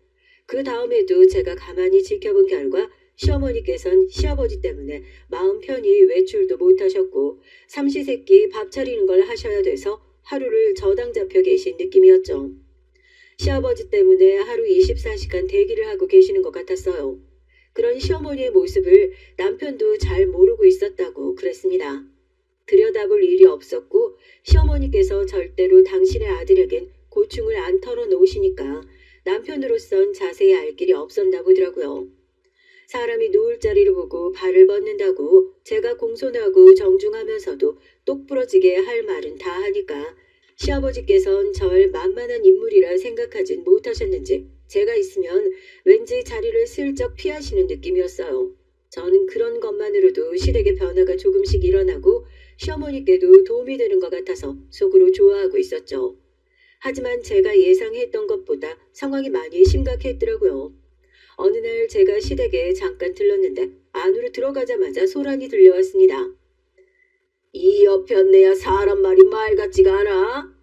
Speaker 1: 그 다음에도 제가 가만히 지켜본 결과 시어머니께선 시아버지 때문에 마음 편히 외출도 못하셨고 삼시세끼 밥 차리는 걸 하셔야 돼서 하루를 저당 잡혀 계신 느낌이었죠. 시아버지 때문에 하루 24시간 대기를 하고 계시는 것 같았어요. 그런 시어머니의 모습을 남편도 잘 모르고 있었다고 그랬습니다. 들여다볼 일이 없었고 시어머니께서 절대로 당신의 아들에겐 고충을 안 털어놓으시니까 남편으로선 자세히 알 길이 없었나 보더라고요. 사람이 누울 자리를 보고 발을 뻗는다고 제가 공손하고 정중하면서도 똑부러지게 할 말은 다 하니까 시아버지께선 절 만만한 인물이라 생각하진 못하셨는지 제가 있으면 왠지 자리를 슬쩍 피하시는 느낌이었어요. 저는 그런 것만으로도 시댁의 변화가 조금씩 일어나고 시어머니께도 도움이 되는 것 같아서 속으로 좋아하고 있었죠. 하지만 제가 예상했던 것보다 상황이 많이 심각했더라고요. 어느 날 제가 시댁에 잠깐 들렀는데 안으로 들어가자마자 소란이 들려왔습니다. 이 여편네야 사람 말이 말 같지가 않아?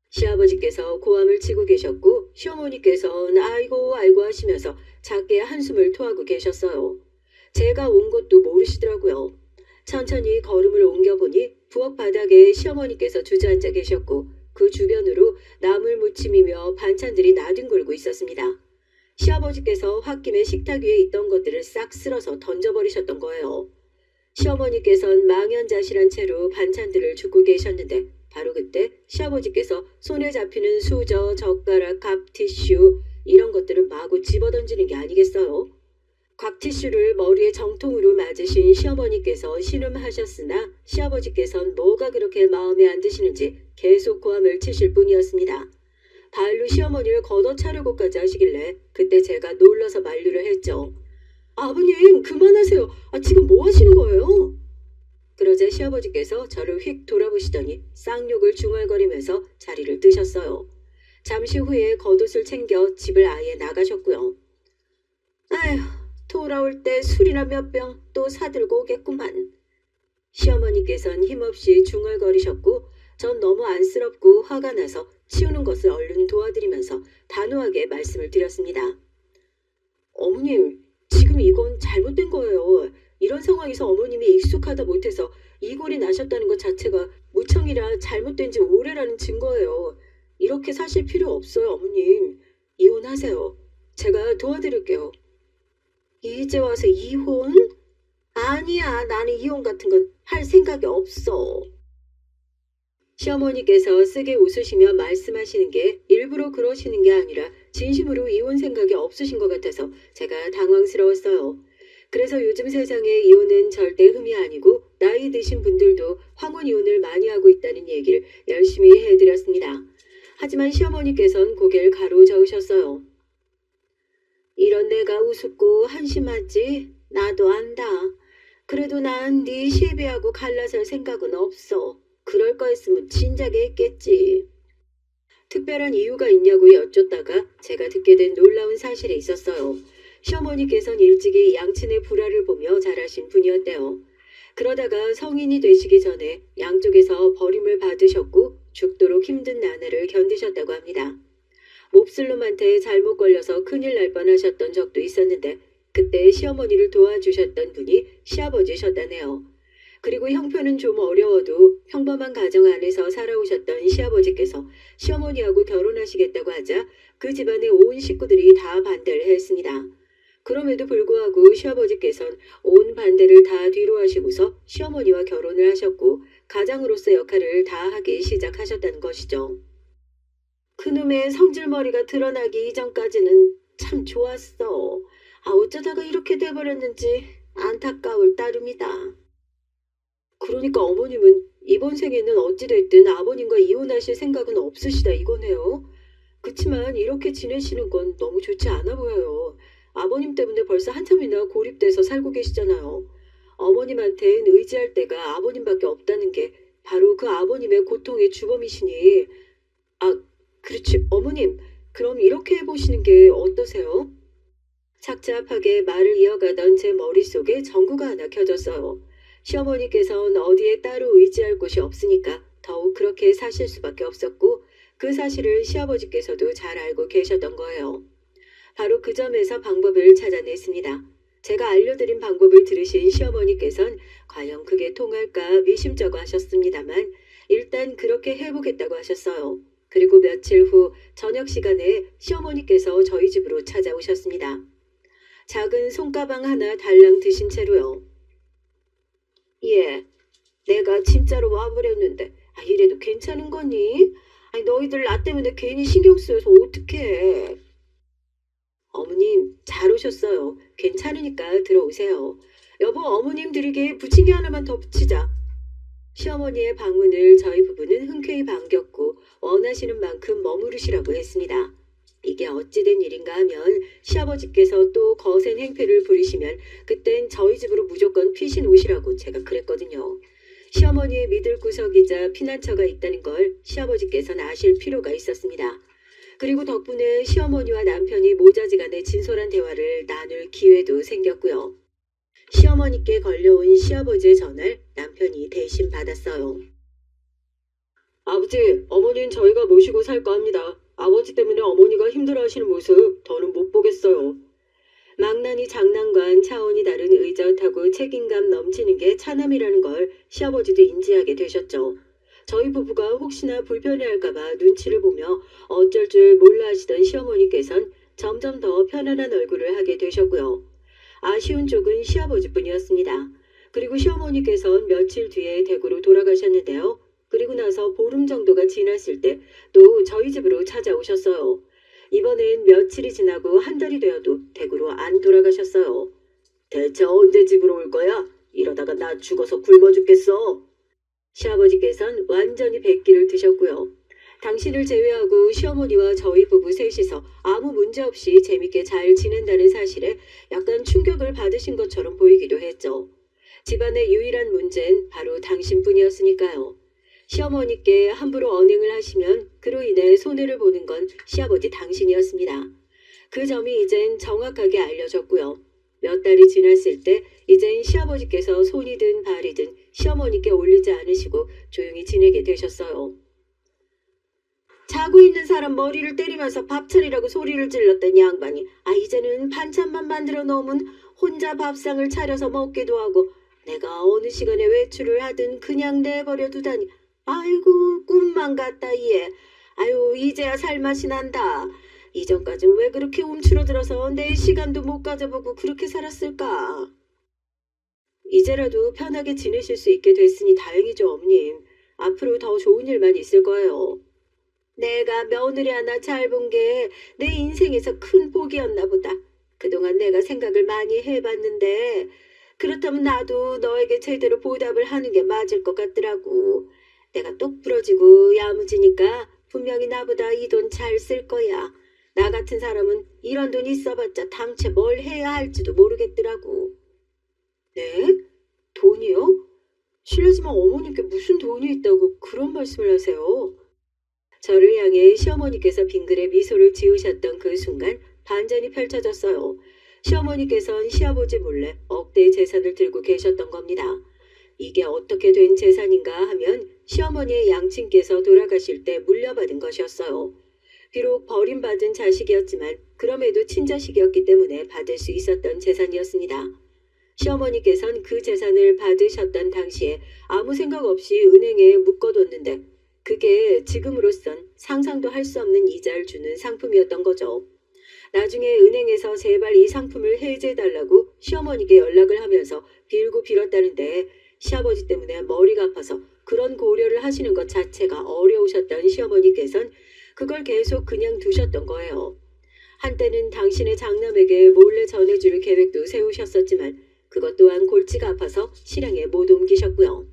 Speaker 1: 시아버지께서 고함을 치고 계셨고 시어머니께서는 아이고 아이고 하시면서 작게 한숨을 토하고 계셨어요. 제가 온 것도 모르시더라고요. 천천히 걸음을 옮겨보니 부엌 바닥에 시어머니께서 주저앉아 계셨고 그 주변으로 나물 무침이며 반찬들이 나뒹굴고 있었습니다. 시아버지께서 홧김에 식탁 위에 있던 것들을 싹 쓸어서 던져버리셨던 거예요. 시어머니께선 망연자실한 채로 반찬들을 줍고 계셨는데 바로 그때 시아버지께서 손에 잡히는 수저, 젓가락, 갑, 티슈 이런 것들을 마구 집어던지는 게 아니겠어요? 곽 티슈를 머리에 정통으로 맞으신 시어머니께서 신음하셨으나 시아버지께선 뭐가 그렇게 마음에 안 드시는지 계속 고함을 치실 뿐이었습니다. 발로 시어머니를 걷어차려고까지 하시길래 그때 제가 놀라서 만류를 했죠. 아버님 그만하세요. 지금 뭐 하시는 거예요? 그러자 시아버지께서 저를 휙 돌아보시더니 쌍욕을 중얼거리면서 자리를 뜨셨어요. 잠시 후에 겉옷을 챙겨 집을 아예 나가셨고요. 아휴, 돌아올 때 술이나 몇 병 또 사들고 오겠구만. 시어머니께선 힘없이 중얼거리셨고 전 너무 안쓰럽고 화가 나서 치우는 것을 얼른 도와드리면서 단호하게 말씀을 드렸습니다. 어머님, 지금 이건 잘못된 거예요. 이런 상황에서 어머님이 익숙하다 못해서 이골이 나셨다는 것 자체가 무청이라 잘못된 지 오래라는 증거예요. 이렇게 사실 필요 없어요, 어머님. 이혼하세요. 제가 도와드릴게요. 이제 와서 이혼? 아니야, 나는 이혼 같은 건 할 생각이 없어. 시어머니께서 쓰게 웃으시며 말씀하시는 게 일부러 그러시는 게 아니라 진심으로 이혼 생각이 없으신 것 같아서 제가 당황스러웠어요. 그래서 요즘 세상에 이혼은 절대 흠이 아니고 나이 드신 분들도 황혼 이혼을 많이 하고 있다는 얘기를 열심히 해드렸습니다. 하지만 시어머니께서는 고개를 가로저으셨어요. 이런 내가 우습고 한심하지? 나도 안다. 그래도 난 네 시애비하고 갈라설 생각은 없어. 그럴 거였으면 진작에 했겠지. 특별한 이유가 있냐고 여쭙다가 제가 듣게 된 놀라운 사실이 있었어요. 시어머니께서는 일찍이 양친의 불화를 보며 자라신 분이었대요. 그러다가 성인이 되시기 전에 양쪽에서 버림을 받으셨고 죽도록 힘든 나날을 견디셨다고 합니다. 몹쓸 놈한테 잘못 걸려서 큰일 날 뻔하셨던 적도 있었는데 그때 시어머니를 도와주셨던 분이 시아버지셨다네요. 그리고 형편은 좀 어려워도 평범한 가정 안에서 살아오셨던 시아버지께서 시어머니하고 결혼하시겠다고 하자 그 집안의 온 식구들이 다 반대를 했습니다. 그럼에도 불구하고 시아버지께서는 온 반대를 다 뒤로 하시고서 시어머니와 결혼을 하셨고 가장으로서 역할을 다 하기 시작하셨다는 것이죠. 그놈의 성질머리가 드러나기 이전까지는 참 좋았어. 어쩌다가 이렇게 돼버렸는지 안타까울 따름이다. 그러니까 어머님은 이번 생에는 어찌됐든 아버님과 이혼하실 생각은 없으시다 이거네요. 그치만 이렇게 지내시는 건 너무 좋지 않아 보여요. 아버님 때문에 벌써 한참이나 고립돼서 살고 계시잖아요. 어머님한텐 의지할 데가 아버님밖에 없다는 게 바로 그 아버님의 고통의 주범이시니. 아, 그렇지. 어머님, 그럼 이렇게 해보시는 게 어떠세요? 착잡하게 말을 이어가던 제 머릿속에 전구가 하나 켜졌어요. 시어머니께서는 어디에 따로 의지할 곳이 없으니까 더욱 그렇게 사실 수밖에 없었고 그 사실을 시아버지께서도 잘 알고 계셨던 거예요. 바로 그 점에서 방법을 찾아냈습니다. 제가 알려드린 방법을 들으신 시어머니께서는 과연 그게 통할까 미심쩍어 하셨습니다만 일단 그렇게 해보겠다고 하셨어요. 그리고 며칠 후 저녁 시간에 시어머니께서 저희 집으로 찾아오셨습니다. 작은 손가방 하나 달랑 드신 채로요. 예, 내가 진짜로 와버렸는데 이래도 괜찮은 거니? 아니, 너희들 나 때문에 괜히 신경 쓰여서 어떡해. 어머님, 잘 오셨어요. 괜찮으니까 들어오세요. 여보, 어머님 드리게 부침개 하나만 더 붙이자. 시어머니의 방문을 저희 부부는 흔쾌히 반겼고 원하시는 만큼 머무르시라고 했습니다. 이게 어찌된 일인가 하면 시아버지께서 또 거센 행패를 부리시면 그땐 저희 집으로 무조건 피신 오시라고 제가 그랬거든요. 시어머니의 믿을 구석이자 피난처가 있다는 걸 시아버지께서는 아실 필요가 있었습니다. 그리고 덕분에 시어머니와 남편이 모자지간에 진솔한 대화를 나눌 기회도 생겼고요. 시어머니께 걸려온 시아버지의 전화를 남편이 대신 받았어요. 아버지, 어머니는 저희가 모시고 살까 합니다. 아버지 때문에 어머니가 힘들어하시는 모습 더는 못 보겠어요. 망나니 장난과는 차원이 다른 의젓하고 책임감 넘치는 게 차남이라는 걸 시아버지도 인지하게 되셨죠. 저희 부부가 혹시나 불편해할까봐 눈치를 보며 어쩔 줄 몰라 하시던 시어머니께선 점점 더 편안한 얼굴을 하게 되셨고요. 아쉬운 쪽은 시아버지뿐이었습니다. 그리고 시어머니께선 며칠 뒤에 대구로 돌아가셨는데요. 그리고 나서 보름 정도가 지났을 때 또 저희 집으로 찾아오셨어요. 이번엔 며칠이 지나고 한 달이 되어도 대구로 안 돌아가셨어요. 대체 언제 집으로 올 거야? 이러다가 나 죽어서 굶어 죽겠어. 시아버지께선 완전히 백기를 드셨고요. 당신을 제외하고 시어머니와 저희 부부 셋이서 아무 문제 없이 재밌게 잘 지낸다는 사실에 약간 충격을 받으신 것처럼 보이기도 했죠. 집안의 유일한 문제는 바로 당신뿐이었으니까요. 시어머니께 함부로 언행을 하시면 그로 인해 손해를 보는 건 시아버지 당신이었습니다. 그 점이 이젠 정확하게 알려졌고요. 몇 달이 지났을 때 이젠 시아버지께서 손이든 발이든 시어머니께 올리지 않으시고 조용히 지내게 되셨어요. 자고 있는 사람 머리를 때리면서 밥 차리라고 소리를 질렀던 양반이 이제는 반찬만 만들어 놓으면 혼자 밥상을 차려서 먹기도 하고 내가 어느 시간에 외출을 하든 그냥 내버려 두다니 아이고 꿈만 같다 얘. 아유 이제야 살맛이 난다. 이전까진 왜 그렇게 움츠러들어서 내 시간도 못 가져보고 그렇게 살았을까. 이제라도 편하게 지내실 수 있게 됐으니 다행이죠 어머님. 앞으로 더 좋은 일만 있을 거예요. 내가 며느리 하나 잘 본 게 내 인생에서 큰 복이었나 보다. 그동안 내가 생각을 많이 해봤는데 그렇다면 나도 너에게 제대로 보답을 하는 게 맞을 것 같더라고. 내가 똑 부러지고 야무지니까 분명히 나보다 이 돈 잘 쓸 거야. 나 같은 사람은 이런 돈 있어봤자 당최 뭘 해야 할지도 모르겠더라고. 네? 돈이요? 실례지만 어머님께 무슨 돈이 있다고 그런 말씀을 하세요? 저를 향해 시어머니께서 빙그레 미소를 지으셨던 그 순간 반전이 펼쳐졌어요. 시어머니께서는 시아버지 몰래 억대의 재산을 들고 계셨던 겁니다. 이게 어떻게 된 재산인가 하면 시어머니의 양친께서 돌아가실 때 물려받은 것이었어요. 비록 버림받은 자식이었지만 그럼에도 친자식이었기 때문에 받을 수 있었던 재산이었습니다. 시어머니께서는 그 재산을 받으셨던 당시에 아무 생각 없이 은행에 묶어뒀는데 그게 지금으로선 상상도 할 수 없는 이자를 주는 상품이었던 거죠. 나중에 은행에서 제발 이 상품을 해제해달라고 시어머니께 연락을 하면서 빌고 빌었다는데 시아버지 때문에 머리가 아파서 그런 고려를 하시는 것 자체가 어려우셨던 시어머니께서는 그걸 계속 그냥 두셨던 거예요. 한때는 당신의 장남에게 몰래 전해줄 계획도 세우셨었지만 그것 또한 골치가 아파서 실행에 못 옮기셨고요.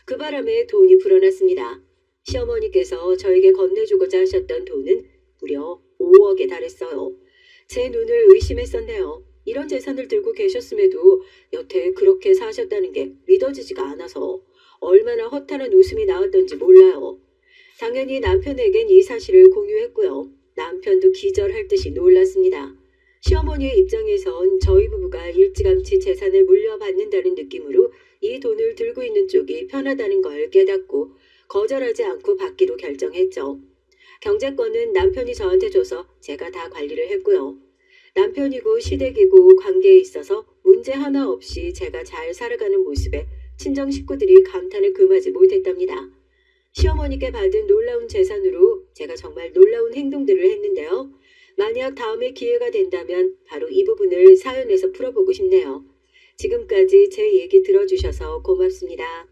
Speaker 1: 그 바람에 돈이 불어났습니다. 시어머니께서 저에게 건네주고자 하셨던 돈은 무려 5억에 달했어요. 제 눈을 의심했었네요. 이런 재산을 들고 계셨음에도 여태 그렇게 사셨다는 게 믿어지지가 않아서 얼마나 허탈한 웃음이 나왔던지 몰라요. 당연히 남편에겐 이 사실을 공유했고요. 남편도 기절할 듯이 놀랐습니다. 시어머니의 입장에선 저희 부부가 일찌감치 재산을 물려받는다는 느낌으로 이 돈을 들고 있는 쪽이 편하다는 걸 깨닫고 거절하지 않고 받기로 결정했죠. 경제권은 남편이 저한테 줘서 제가 다 관리를 했고요. 남편이고 시댁이고 관계에 있어서 문제 하나 없이 제가 잘 살아가는 모습에 친정 식구들이 감탄을 금하지 못했답니다. 시어머니께 받은 놀라운 재산으로 제가 정말 놀라운 행동들을 했는데요. 만약 다음에 기회가 된다면 바로 이 부분을 사연에서 풀어보고 싶네요. 지금까지 제 얘기 들어주셔서 고맙습니다.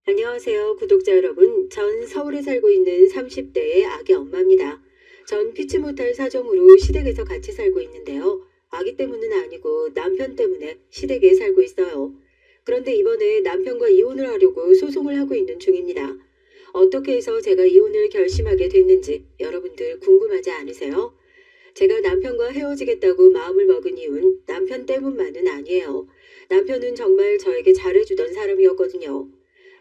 Speaker 1: 안녕하세요, 구독자 여러분. 전 서울에 살고 있는 30대의 아기 엄마입니다. 전 피치 못할 사정으로 시댁에서 같이 살고 있는데요. 아기 때문은 아니고 남편 때문에 시댁에 살고 있어요. 그런데 이번에 남편과 이혼을 하려고 소송을 하고 있는 중입니다. 어떻게 해서 제가 이혼을 결심하게 됐는지 여러분들 궁금하지 않으세요? 제가 남편과 헤어지겠다고 마음을 먹은 이유는 남편 때문만은 아니에요. 남편은 정말 저에게 잘해주던 사람이었거든요.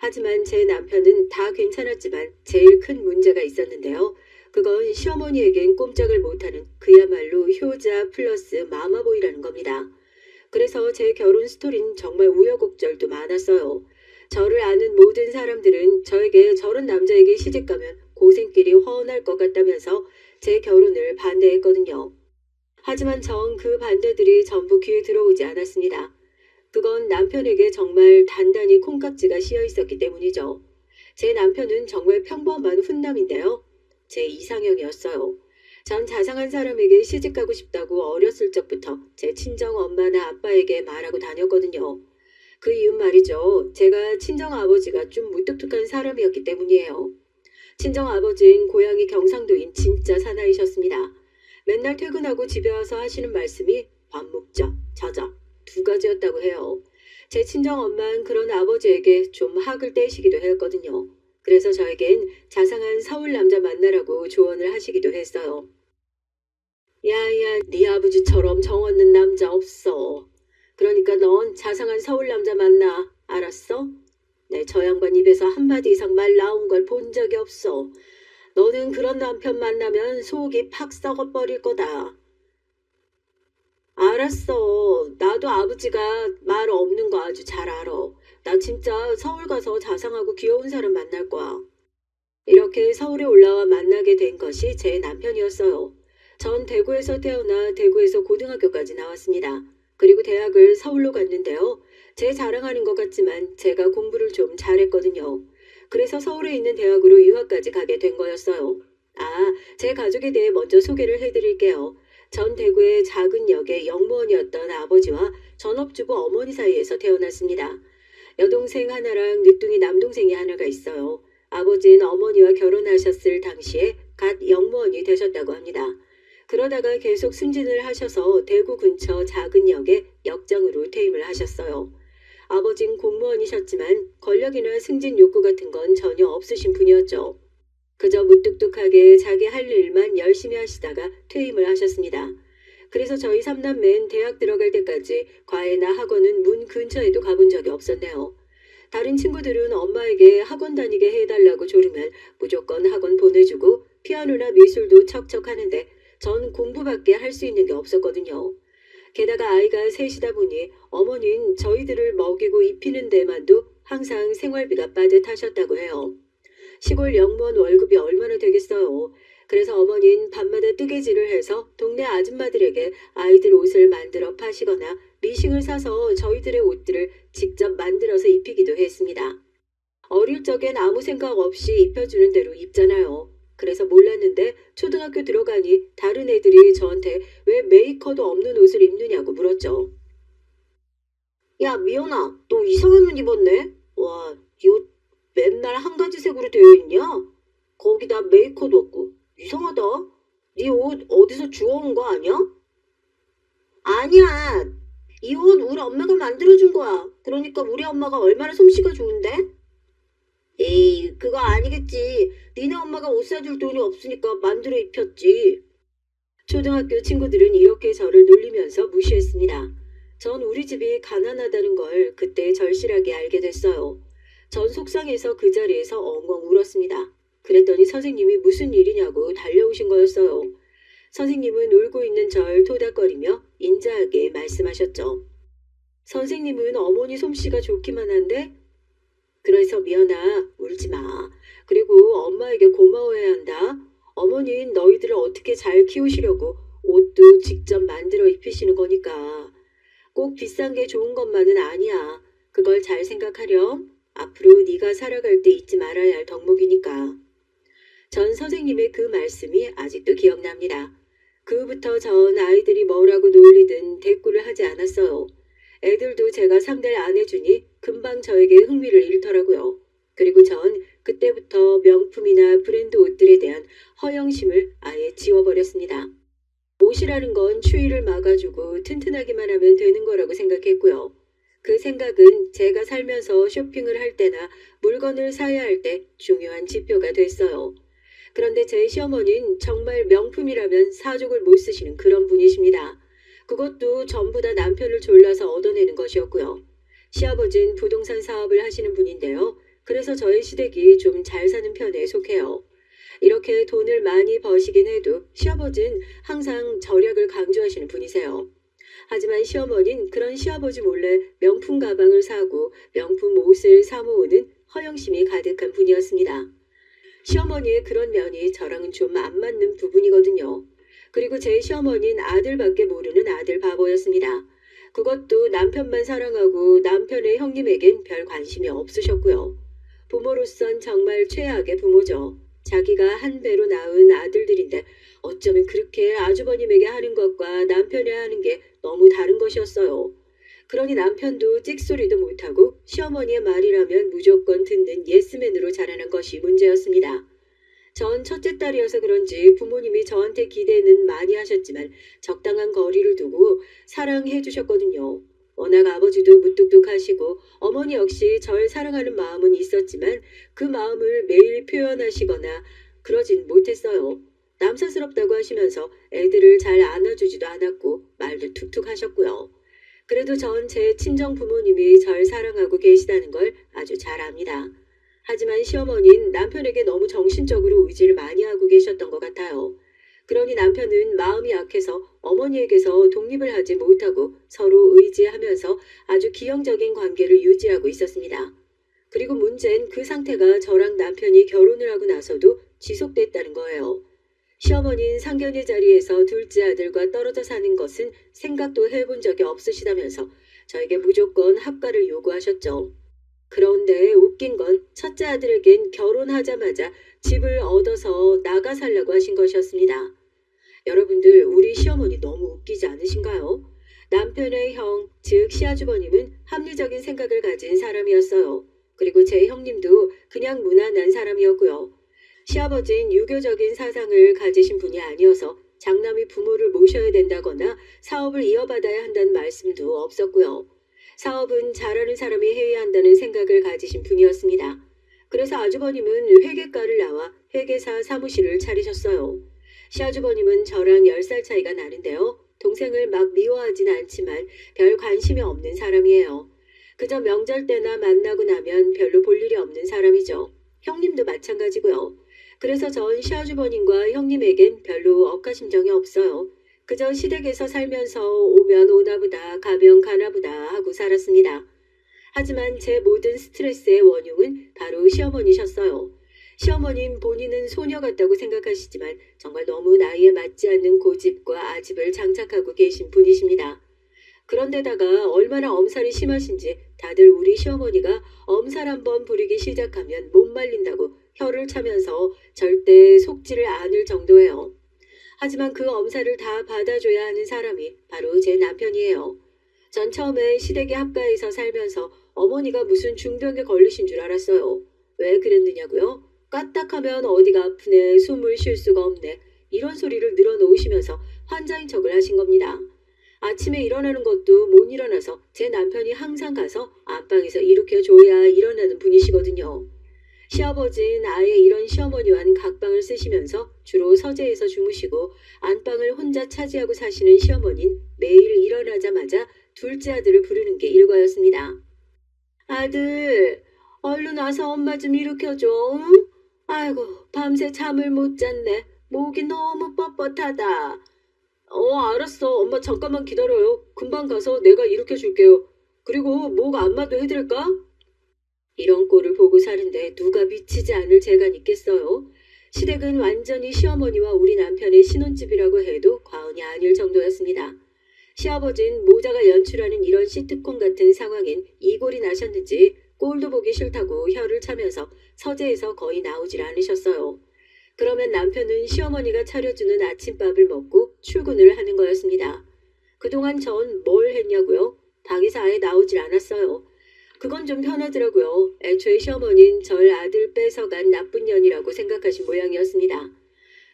Speaker 1: 하지만 제 남편은 다 괜찮았지만 제일 큰 문제가 있었는데요. 그건 시어머니에겐 꼼짝을 못하는 그야말로 효자 플러스 마마보이라는 겁니다. 그래서 제 결혼 스토리는 정말 우여곡절도 많았어요. 저를 아는 모든 사람들은 저에게 저런 남자에게 시집가면 고생길이 훤할 것 같다면서 제 결혼을 반대했거든요. 하지만 전 그 반대들이 전부 귀에 들어오지 않았습니다. 그건 남편에게 정말 단단히 콩깍지가 씌여 있었기 때문이죠. 제 남편은 정말 평범한 훈남인데요. 제 이상형이었어요. 전 자상한 사람에게 시집가고 싶다고 어렸을 적부터 제 친정 엄마나 아빠에게 말하고 다녔거든요. 그 이유 말이죠. 제가 친정 아버지가 좀 무뚝뚝한 사람이었기 때문이에요. 친정 아버지는 고향이 경상도인 진짜 사나이셨습니다. 맨날 퇴근하고 집에 와서 하시는 말씀이 밥 먹자, 자자 두 가지였다고 해요. 제 친정 엄마는 그런 아버지에게 좀 학을 떼시기도 했거든요. 그래서 저에겐 자상한 서울 남자 만나라고 조언을 하시기도 했어요. 야야, 네 아버지처럼 정없는 남자 없어. 그러니까 넌 자상한 서울 남자 만나. 알았어? 내 저 양반 입에서 한마디 이상 말 나온 걸 본 적이 없어. 너는 그런 남편 만나면 속이 팍 썩어버릴 거다. 알았어. 나도 아버지가 말 없는 거 아주 잘 알아. 나 진짜 서울 가서 자상하고 귀여운 사람 만날 거야. 이렇게 서울에 올라와 만나게 된 것이 제 남편이었어요. 전 대구에서 태어나 대구에서 고등학교까지 나왔습니다. 그리고 대학을 서울로 갔는데요. 제 자랑하는 것 같지만 제가 공부를 좀 잘했거든요. 그래서 서울에 있는 대학으로 유학까지 가게 된 거였어요. 제 가족에 대해 먼저 소개를 해드릴게요. 전 대구의 작은 역의 영무원이었던 아버지와 전업주부 어머니 사이에서 태어났습니다. 여동생 하나랑 늦둥이 남동생이 하나가 있어요. 아버지는 어머니와 결혼하셨을 당시에 갓 영무원이 되셨다고 합니다. 그러다가 계속 승진을 하셔서 대구 근처 작은 역에 역장으로 퇴임을 하셨어요. 아버진 공무원이셨지만 권력이나 승진 욕구 같은 건 전혀 없으신 분이었죠. 그저 무뚝뚝하게 자기 할 일만 열심히 하시다가 퇴임을 하셨습니다. 그래서 저희 삼남매는 대학 들어갈 때까지 과외나 학원은 문 근처에도 가본 적이 없었네요. 다른 친구들은 엄마에게 학원 다니게 해달라고 조르면 무조건 학원 보내주고 피아노나 미술도 척척 하는데 전 공부밖에 할 수 있는 게 없었거든요. 게다가 아이가 셋이다 보니 어머니는 저희들을 먹이고 입히는 데만도 항상 생활비가 빠듯하셨다고 해요. 시골 영무원 월급이 얼마나 되겠어요. 그래서 어머니는 밤마다 뜨개질을 해서 동네 아줌마들에게 아이들 옷을 만들어 파시거나 미싱을 사서 저희들의 옷들을 직접 만들어서 입히기도 했습니다. 어릴 적엔 아무 생각 없이 입혀주는 대로 입잖아요. 그래서 몰랐는데 초등학교 들어가니 다른 애들이 저한테 왜 메이커도 없는 옷을 입느냐고 물었죠. 야, 미연아, 너 이상한 옷 입었네? 와, 이 옷 맨날 한 가지 색으로 되어 있냐? 거기다 메이커도 없고 이상하다. 네 옷 어디서 주워온 거 아니야? 아니야. 이 옷 우리 엄마가 만들어준 거야. 그러니까 우리 엄마가 얼마나 솜씨가 좋은데? 그거 아니겠지. 니네 엄마가 옷 사줄 돈이 없으니까 만들어 입혔지. 초등학교 친구들은 이렇게 저를 놀리면서 무시했습니다. 전 우리 집이 가난하다는 걸 그때 절실하게 알게 됐어요. 전 속상해서 그 자리에서 엉엉 울었습니다. 그랬더니 선생님이 무슨 일이냐고 달려오신 거였어요. 선생님은 울고 있는 절 토닥거리며 인자하게 말씀하셨죠. 선생님은 어머니 솜씨가 좋기만 한데? 그래서 미연아, 울지 마. 그리고 엄마에게 고마워해야 한다. 어머니는 너희들을 어떻게 잘 키우시려고 옷도 직접 만들어 입히시는 거니까. 꼭 비싼 게 좋은 것만은 아니야. 그걸 잘 생각하렴. 앞으로 네가 살아갈 때 잊지 말아야 할 덕목이니까. 전 선생님의 그 말씀이 아직도 기억납니다. 그 후부터 전 아이들이 뭐라고 놀리든 대꾸를 하지 않았어요. 애들도 제가 상대를 안 해주니 금방 저에게 흥미를 잃더라고요. 그리고 전 그때부터 명품이나 브랜드 옷들에 대한 허영심을 아예 지워버렸습니다. 옷이라는 건 추위를 막아주고 튼튼하기만 하면 되는 거라고 생각했고요. 그 생각은 제가 살면서 쇼핑을 할 때나 물건을 사야 할 때 중요한 지표가 됐어요. 그런데 제 시어머니는 정말 명품이라면 사족을 못 쓰시는 그런 분이십니다. 그것도 전부 다 남편을 졸라서 얻어내는 것이었고요. 시아버지는 부동산 사업을 하시는 분인데요. 그래서 저의 시댁이 좀 잘 사는 편에 속해요. 이렇게 돈을 많이 버시긴 해도 시아버지는 항상 절약을 강조하시는 분이세요. 하지만 시어머니는 그런 시아버지 몰래 명품 가방을 사고 명품 옷을 사 모으는 허영심이 가득한 분이었습니다. 시어머니의 그런 면이 저랑은 좀 안 맞는 부분이거든요. 그리고 제 시어머니는 아들밖에 모르는 아들 바보였습니다. 그것도 남편만 사랑하고 남편의 형님에겐 별 관심이 없으셨고요. 부모로선 정말 최악의 부모죠. 자기가 한 배로 낳은 아들들인데 어쩌면 그렇게 아주버님에게 하는 것과 남편에 하는 게 너무 다른 것이었어요. 그러니 남편도 찍소리도 못하고 시어머니의 말이라면 무조건 듣는 예스맨으로 자라난 것이 문제였습니다. 전 첫째 딸이어서 그런지 부모님이 저한테 기대는 많이 하셨지만 적당한 거리를 두고 사랑해 주셨거든요. 워낙 아버지도 무뚝뚝하시고 어머니 역시 절 사랑하는 마음은 있었지만 그 마음을 매일 표현하시거나 그러진 못했어요. 남사스럽다고 하시면서 애들을 잘 안아주지도 않았고 말도 툭툭 하셨고요. 그래도 전 제 친정 부모님이 절 사랑하고 계시다는 걸 아주 잘 압니다. 하지만 시어머니는 남편에게 너무 정신적으로 의지를 많이 하고 계셨던 것 같아요. 그러니 남편은 마음이 약해서 어머니에게서 독립을 하지 못하고 서로 의지하면서 아주 기형적인 관계를 유지하고 있었습니다. 그리고 문제는 그 상태가 저랑 남편이 결혼을 하고 나서도 지속됐다는 거예요. 시어머니는 상견례 자리에서 둘째 아들과 떨어져 사는 것은 생각도 해본 적이 없으시다면서 저에게 무조건 합가를 요구하셨죠. 그런데 웃긴 건 첫째 아들에겐 결혼하자마자 집을 얻어서 나가 살라고 하신 것이었습니다. 여러분들, 우리 시어머니 너무 웃기지 않으신가요? 남편의 형, 즉 시아주버님은 합리적인 생각을 가진 사람이었어요. 그리고 제 형님도 그냥 무난한 사람이었고요. 시아버지는 유교적인 사상을 가지신 분이 아니어서 장남이 부모를 모셔야 된다거나 사업을 이어받아야 한다는 말씀도 없었고요. 사업은 잘하는 사람이 해야 한다는 생각을 가지신 분이었습니다. 그래서 아주버님은 회계과를 나와 회계사 사무실을 차리셨어요. 시아주버님은 저랑 10살 차이가 나는데요. 동생을 막 미워하진 않지만 별 관심이 없는 사람이에요. 그저 명절 때나 만나고 나면 별로 볼 일이 없는 사람이죠. 형님도 마찬가지고요. 그래서 전 시아주버님과 형님에겐 별로 억하심정이 없어요. 그저 시댁에서 살면서 오면 오나보다 가면 가나보다 하고 살았습니다. 하지만 제 모든 스트레스의 원흉은 바로 시어머니셨어요. 시어머님 본인은 소녀 같다고 생각하시지만 정말 너무 나이에 맞지 않는 고집과 아집을 장착하고 계신 분이십니다. 그런데다가 얼마나 엄살이 심하신지 다들 우리 시어머니가 엄살 한번 부리기 시작하면 못 말린다고 혀를 차면서 절대 속지를 않을 정도예요. 하지만 그 엄살을 다 받아줘야 하는 사람이 바로 제 남편이에요. 전 처음에 시댁의 합가에서 살면서 어머니가 무슨 중병에 걸리신 줄 알았어요. 왜 그랬느냐고요? 까딱하면 어디가 아프네, 숨을 쉴 수가 없네, 이런 소리를 늘어놓으시면서 환자인 척을 하신 겁니다. 아침에 일어나는 것도 못 일어나서 제 남편이 항상 가서 안방에서 일으켜줘야 일어나는 분이시거든요. 시아버지는 아예 이런 시어머니와는 각방을 쓰시면서 주로 서재에서 주무시고 안방을 혼자 차지하고 사시는 시어머니는 매일 일어나자마자 둘째 아들을 부르는 게 일과였습니다. 아들, 얼른 와서 엄마 좀 일으켜줘. 응? 아이고, 밤새 잠을 못 잤네. 목이 너무 뻣뻣하다. 알았어. 엄마 잠깐만 기다려요. 금방 가서 내가 일으켜줄게요. 그리고 목 안마도 해드릴까? 이런 꼴을 보고 사는데 누가 미치지 않을 재간 있겠어요? 시댁은 완전히 시어머니와 우리 남편의 신혼집이라고 해도 과언이 아닐 정도였습니다. 시아버진 모자가 연출하는 이런 시트콤 같은 상황엔 이골이 나셨는지 꼴도 보기 싫다고 혀를 차면서 서재에서 거의 나오질 않으셨어요. 그러면 남편은 시어머니가 차려주는 아침밥을 먹고 출근을 하는 거였습니다. 그동안 전 뭘 했냐고요? 방에서 아예 나오질 않았어요. 그건 좀 편하더라고요. 애초에 시어머니는 절 아들 뺏어간 나쁜 년이라고 생각하신 모양이었습니다.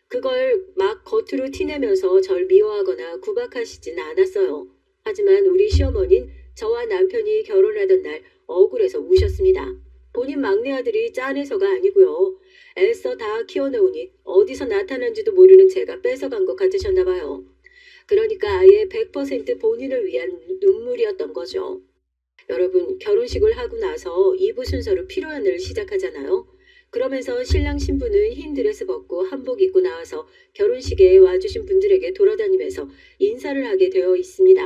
Speaker 1: 그걸 막 겉으로 티내면서 절 미워하거나 구박하시진 않았어요. 하지만 우리 시어머니는 저와 남편이 결혼하던 날 억울해서 우셨습니다. 본인 막내 아들이 짠해서가 아니고요. 애써 다 키워놓으니 어디서 나타난지도 모르는 제가 뺏어간 것 같으셨나 봐요. 그러니까 아예 100% 본인을 위한 눈물이었던 거죠. 여러분, 결혼식을 하고 나서 2부 순서로 피로연을 시작하잖아요. 그러면서 신랑 신부는 흰 드레스 벗고 한복 입고 나와서 결혼식에 와주신 분들에게 돌아다니면서 인사를 하게 되어 있습니다.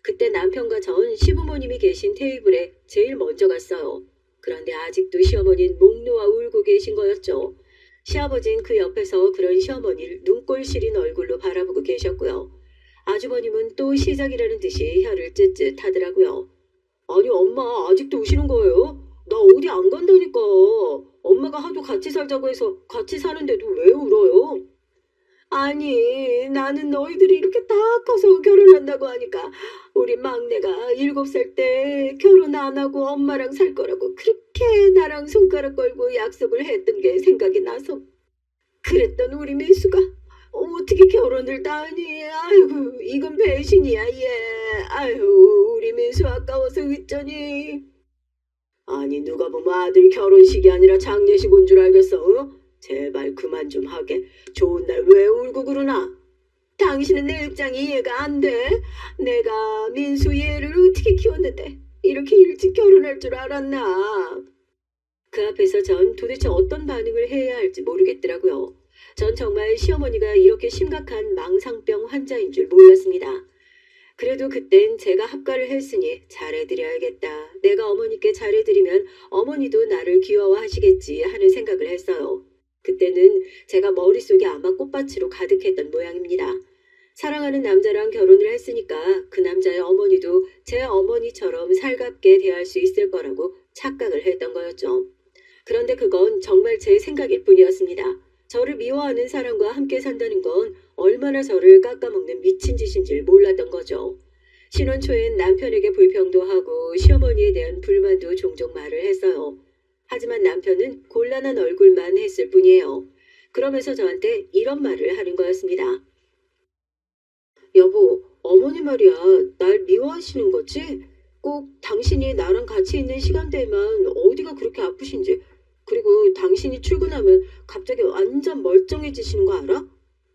Speaker 1: 그때 남편과 전 시부모님이 계신 테이블에 제일 먼저 갔어요. 그런데 아직도 시어머니는 목 놓아 울고 계신 거였죠. 시아버진 그 옆에서 그런 시어머니를 눈꼴 시린 얼굴로 바라보고 계셨고요. 아주버님은 또 시작이라는 듯이 혀를 쯧쯧 하더라고요. 아니 엄마 아직도 우시는 거예요? 나 어디 안 간다니까. 엄마가 하도 같이 살자고 해서 같이 사는데도 왜 울어요? 아니 나는 너희들이 이렇게 다 커서 결혼한다고 하니까 우리 막내가 7살 때 결혼 안 하고 엄마랑 살 거라고 그렇게 나랑 손가락 걸고 약속을 했던 게 생각이 나서 그랬던 우리 민수가 어떻게 결혼을 다 하니. 아이고 이건 배신이야 얘. 아이고 우리 민수 아까워서 어쩌니. 아니 누가 보면 아들 결혼식이 아니라 장례식 온 줄 알겠어. 어? 제발 그만 좀 하게. 좋은 날 왜 울고 그러나? 당신은 내 입장이 이해가 안 돼. 내가 민수 얘를 어떻게 키웠는데 이렇게 일찍 결혼할 줄 알았나. 그 앞에서 전 도대체 어떤 반응을 해야 할지 모르겠더라고요. 전 정말 시어머니가 이렇게 심각한 망상병 환자인 줄 몰랐습니다. 그래도 그땐 제가 합가를 했으니 잘해드려야겠다. 내가 어머니께 잘해드리면 어머니도 나를 귀여워하시겠지 하는 생각을 했어요. 그때는 제가 머릿속이 아마 꽃밭으로 가득했던 모양입니다. 사랑하는 남자랑 결혼을 했으니까 그 남자의 어머니도 제 어머니처럼 살갑게 대할 수 있을 거라고 착각을 했던 거였죠. 그런데 그건 정말 제 생각일 뿐이었습니다. 저를 미워하는 사람과 함께 산다는 건 얼마나 저를 깎아먹는 미친 짓인지 몰랐던 거죠. 신혼 초엔 남편에게 불평도 하고 시어머니에 대한 불만도 종종 말을 했어요. 하지만 남편은 곤란한 얼굴만 했을 뿐이에요. 그러면서 저한테 이런 말을 하는 거였습니다. 여보, 어머니 말이야. 날 미워하시는 거지? 꼭 당신이 나랑 같이 있는 시간대에만 어디가 그렇게 아프신지, 그리고 당신이 출근하면 갑자기 완전 멀쩡해지시는 거 알아?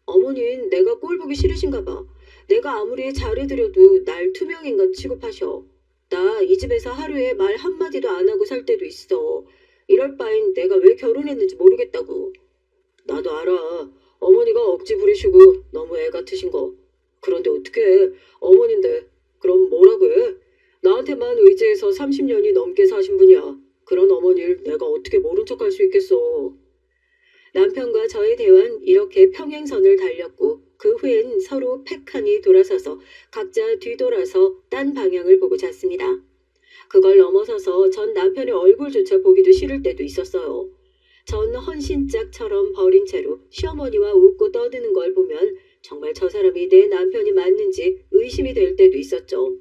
Speaker 1: 어머니는 내가 꼴 보기 싫으신가 봐. 내가 아무리 잘해드려도 날 투명인간 취급하셔. 나 이 집에서 하루에 말 한마디도 안 하고 살 때도 있어. 이럴 바엔 내가 왜 결혼했는지 모르겠다고. 나도 알아. 어머니가 억지 부리시고 너무 애 같으신 거. 그런데 어떡해. 어머니인데 그럼 뭐라고 해? 나한테만 의지해서 30년이 넘게 사신 분이야. 그런 어머니를 내가 어떻게 모른 척할 수 있겠어. 남편과 저의 대화는 이렇게 평행선을 달렸고 그 후엔 서로 팩하니 돌아서서 각자 뒤돌아서 딴 방향을 보고 잤습니다. 그걸 넘어서서 전 남편의 얼굴조차 보기도 싫을 때도 있었어요. 전 헌신짝처럼 버린 채로 시어머니와 웃고 떠드는 걸 보면 정말 저 사람이 내 남편이 맞는지 의심이 될 때도 있었죠.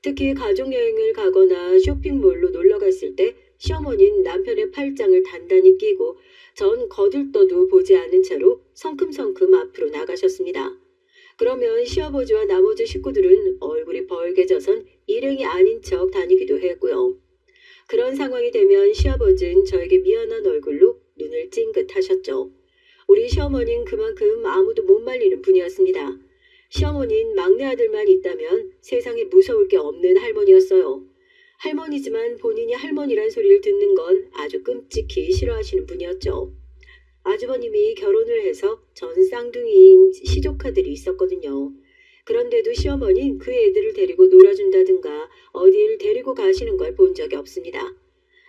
Speaker 1: 특히 가족여행을 가거나 쇼핑몰로 놀러 갔을 때 시어머니는 남편의 팔짱을 단단히 끼고 전 거들떠도 보지 않은 채로 성큼성큼 앞으로 나가셨습니다. 그러면 시아버지와 나머지 식구들은 얼굴이 벌개져선 일행이 아닌 척 다니기도 했고요. 그런 상황이 되면 시아버지는 저에게 미안한 얼굴로 눈을 찡긋하셨죠. 우리 시어머니는 그만큼 아무도 못 말리는 분이었습니다. 시어머니는 막내 아들만 있다면 세상에 무서울 게 없는 할머니였어요. 할머니지만 본인이 할머니란 소리를 듣는 건 아주 끔찍히 싫어하시는 분이었죠. 아주버님이 결혼을 해서 전 쌍둥이인 시조카들이 있었거든요. 그런데도 시어머니는 그 애들을 데리고 놀아준다든가 어디를 데리고 가시는 걸 본 적이 없습니다.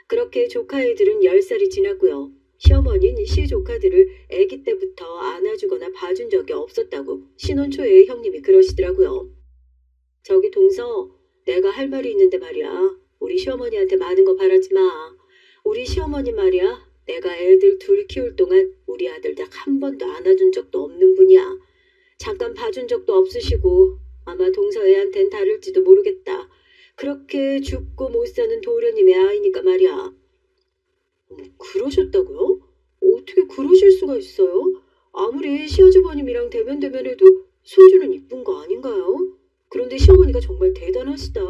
Speaker 1: 그렇게 조카 애들은 10살이 지났고요. 시어머니는 시조카들을 아기 때부터 안아주거나 봐준 적이 없었다고 신혼 초에 형님이 그러시더라고요. 저기 동서, 내가 할 말이 있는데 말이야. 우리 시어머니한테 많은 거 바라지 마. 우리 시어머니 말이야. 내가 애들 둘 키울 동안 우리 아들 딱 한 번도 안아준 적도 없는 분이야. 잠깐 봐준 적도 없으시고 아마 동서 애한텐 다를지도 모르겠다. 그렇게 죽고 못 사는 도련님의 아이니까 말이야. 그러셨다고요? 어떻게 그러실 수가 있어요? 아무리 시아주버님이랑 대면해도 손주는 이쁜 거 아닌가요? 그런데 시어머니가 정말 대단하시다.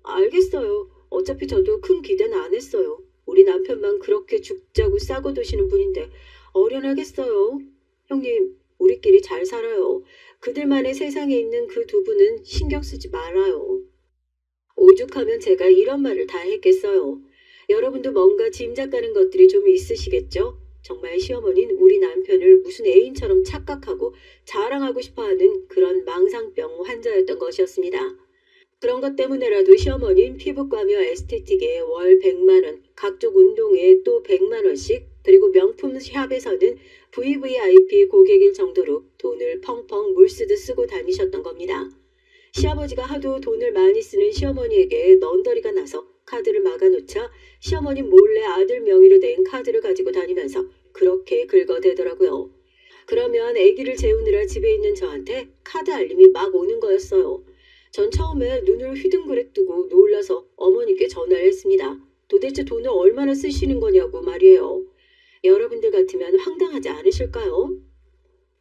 Speaker 1: 알겠어요. 어차피 저도 큰 기대는 안 했어요. 우리 남편만 그렇게 죽자고 싸고 도시는 분인데 어련하겠어요. 형님, 우리끼리 잘 살아요. 그들만의 세상에 있는 그 두 분은 신경 쓰지 말아요. 오죽하면 제가 이런 말을 다 했겠어요. 여러분도 뭔가 짐작가는 것들이 좀 있으시겠죠? 정말 시어머니는 우리 남편을 무슨 애인처럼 착각하고 자랑하고 싶어하는 그런 망상병 환자였던 것이었습니다. 그런 것 때문에라도 시어머니는 피부과며 에스테틱에 월 100만 원, 각종 운동에 또 100만 원씩, 그리고 명품 샵에서는 VVIP 고객일 정도로 돈을 펑펑 물쓰듯 쓰고 다니셨던 겁니다. 시아버지가 하도 돈을 많이 쓰는 시어머니에게 넌더리가 나서 카드를 막아놓자 시어머니 몰래 아들 명의로 낸 카드를 가지고 다니면서 그렇게 긁어대더라고요. 그러면 아기를 재우느라 집에 있는 저한테 카드 알림이 막 오는 거였어요. 전 처음에 눈을 휘둥그레 뜨고 놀라서 어머니께 전화를 했습니다. 도대체 돈을 얼마나 쓰시는 거냐고 말이에요. 여러분들 같으면 황당하지 않으실까요?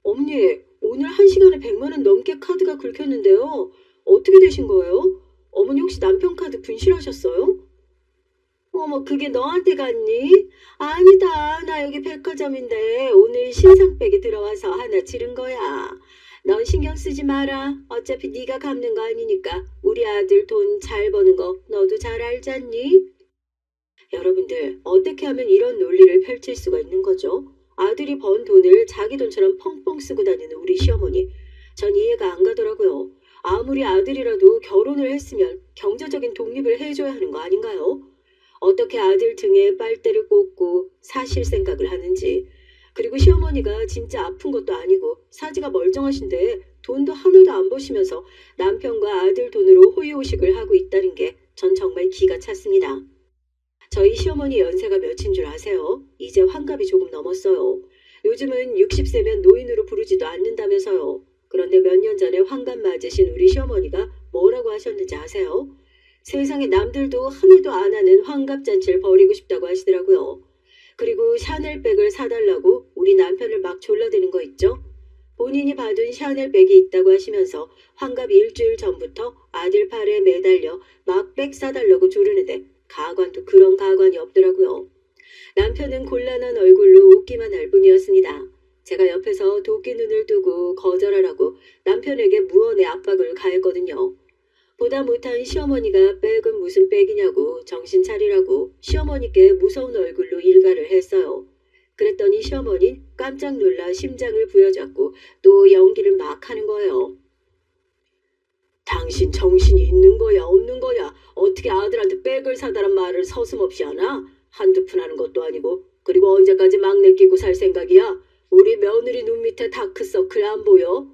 Speaker 1: 어머니, 오늘 1시간에 100만 원 넘게 카드가 긁혔는데요. 어떻게 되신 거예요? 어머니 혹시 남편 카드 분실하셨어요? 어머, 그게 너한테 갔니? 아니다, 나 여기 백화점인데 오늘 신상백이 들어와서 하나 지른 거야. 넌 신경 쓰지 마라. 어차피 네가 갚는 거 아니니까. 우리 아들 돈 잘 버는 거 너도 잘 알잖니? 여러분들, 어떻게 하면 이런 논리를 펼칠 수가 있는 거죠? 아들이 번 돈을 자기 돈처럼 펑펑 쓰고 다니는 우리 시어머니. 전 이해가 안 가더라고요. 아무리 아들이라도 결혼을 했으면 경제적인 독립을 해줘야 하는 거 아닌가요? 어떻게 아들 등에 빨대를 꽂고 사실 생각을 하는지. 그리고 시어머니가 진짜 아픈 것도 아니고 사지가 멀쩡하신데 돈도 하나도 안 버시면서 남편과 아들 돈으로 호의호식을 하고 있다는 게 전 정말 기가 찼습니다. 저희 시어머니 연세가 몇인 줄 아세요? 이제 환갑이 조금 넘었어요. 요즘은 60세면 노인으로 부르지도 않는다면서요. 그런데 몇 년 전에 환갑 맞으신 우리 시어머니가 뭐라고 하셨는지 아세요? 세상에 남들도 하나도 안 하는 환갑잔치를 벌이고 싶다고 하시더라고요. 그리고 샤넬백을 사달라고 우리 남편을 막 졸라대는 거 있죠? 본인이 받은 샤넬백이 있다고 하시면서 환갑 일주일 전부터 아들 팔에 매달려 막 백 사달라고 조르는데 가관도 그런 가관이 없더라고요. 남편은 곤란한 얼굴로 웃기만 할 뿐이었습니다. 제가 옆에서 도끼 눈을 뜨고 거절하라고 남편에게 무언의 압박을 가했거든요. 보다 못한 시어머니가 백은 무슨 백이냐고 정신 차리라고 시어머니께 무서운 얼굴로 일갈을 했어요. 그랬더니 시어머니는 깜짝 놀라 심장을 부여잡고 또 연기를 막 하는 거예요. 당신 정신이 있는 거야 없는 거야? 어떻게 아들한테 백을 사달란 말을 서슴없이 하나? 한두 푼 하는 것도 아니고. 그리고 언제까지 막내 끼고 살 생각이야? 우리 며느리 눈 밑에 다크서클 안 보여?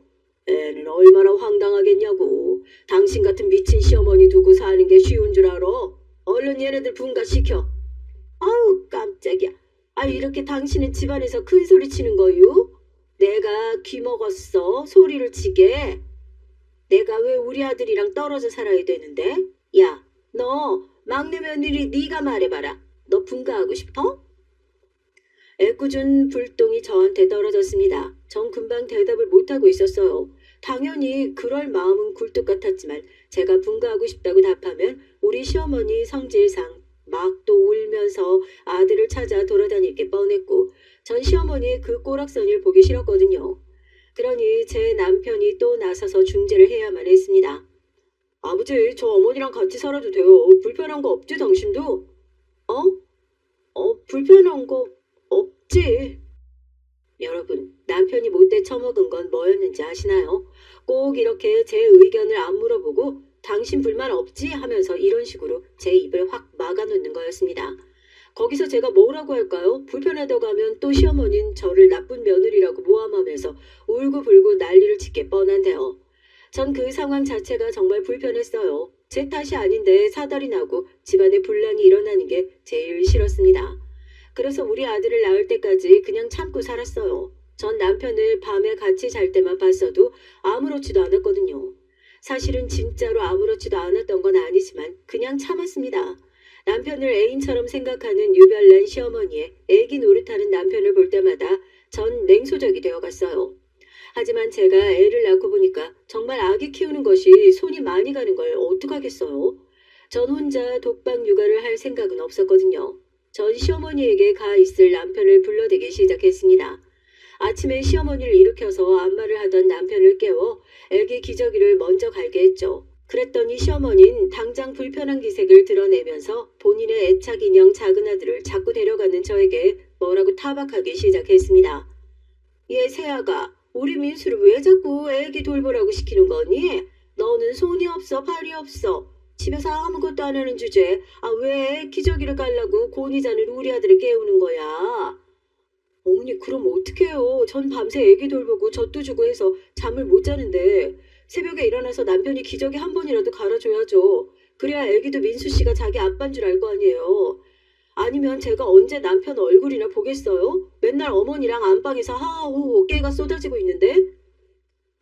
Speaker 1: 애는 얼마나 황당하겠냐고. 당신 같은 미친 시어머니 두고 사는 게 쉬운 줄 알아? 얼른 얘네들 분가시켜. 아우 깜짝이야. 이렇게 당신은 집안에서 큰 소리 치는 거유? 내가 귀먹었어 소리를 치게. 내가 왜 우리 아들이랑 떨어져 살아야 되는데? 야, 너 막내 며느리 네가 말해봐라. 너 분가하고 싶어? 애꿎은 불똥이 저한테 떨어졌습니다. 전 금방 대답을 못하고 있었어요. 당연히 그럴 마음은 굴뚝 같았지만 제가 분가하고 싶다고 답하면 우리 시어머니 성질상 막 또 울면서 아들을 찾아 돌아다닐 게 뻔했고 전 시어머니의 그 꼬락선을 보기 싫었거든요. 그러니 제 남편이 또 나서서 중재를 해야만 했습니다. 아버지, 저 어머니랑 같이 살아도 돼요. 불편한 거 없지, 당신도? 어? 불편한 거 없지. 여러분, 남편이 못돼 처먹은 건 뭐였는지 아시나요? 꼭 이렇게 제 의견을 안 물어보고 당신 불만 없지 하면서 이런 식으로 제 입을 확 막아놓는 거였습니다. 거기서 제가 뭐라고 할까요? 불편하다고 하면 또 시어머니는 저를 나쁜 며느리라고 모함하면서 울고불고 난리를 치게 뻔한데요. 전 그 상황 자체가 정말 불편했어요. 제 탓이 아닌데 사달이 나고 집안에 분란이 일어나는 게 제일 싫었습니다. 그래서 우리 아들을 낳을 때까지 그냥 참고 살았어요. 전 남편을 밤에 같이 잘 때만 봤어도 아무렇지도 않았거든요. 사실은 진짜로 아무렇지도 않았던 건 아니지만 그냥 참았습니다. 남편을 애인처럼 생각하는 유별난 시어머니의 애기 노릇하는 남편을 볼 때마다 전 냉소적이 되어갔어요. 하지만 제가 애를 낳고 보니까 정말 아기 키우는 것이 손이 많이 가는 걸 어떡하겠어요? 전 혼자 독박 육아를 할 생각은 없었거든요. 전 시어머니에게 가 있을 남편을 불러대기 시작했습니다. 아침에 시어머니를 일으켜서 안마를 하던 남편을 깨워 애기 기저귀를 먼저 갈게 했죠. 그랬더니 시어머니는 당장 불편한 기색을 드러내면서 본인의 애착 인형 작은 아들을 자꾸 데려가는 저에게 뭐라고 타박하기 시작했습니다. 얘 새아가, 우리 민수를 왜 자꾸 애기 돌보라고 시키는 거니? 너는 손이 없어, 발이 없어. 집에서 아무것도 안 하는 주제에 왜 기저귀를 깔라고 곤히 자는 우리 아들을 깨우는 거야? 어머니, 그럼 어떡해요? 전 밤새 애기 돌보고 젖도 주고 해서 잠을 못 자는데 새벽에 일어나서 남편이 기저귀 한 번이라도 갈아줘야죠. 그래야 애기도 민수 씨가 자기 아빠인 줄 알 거 아니에요. 아니면 제가 언제 남편 얼굴이나 보겠어요? 맨날 어머니랑 안방에서 하하호호 깨가 쏟아지고 있는데?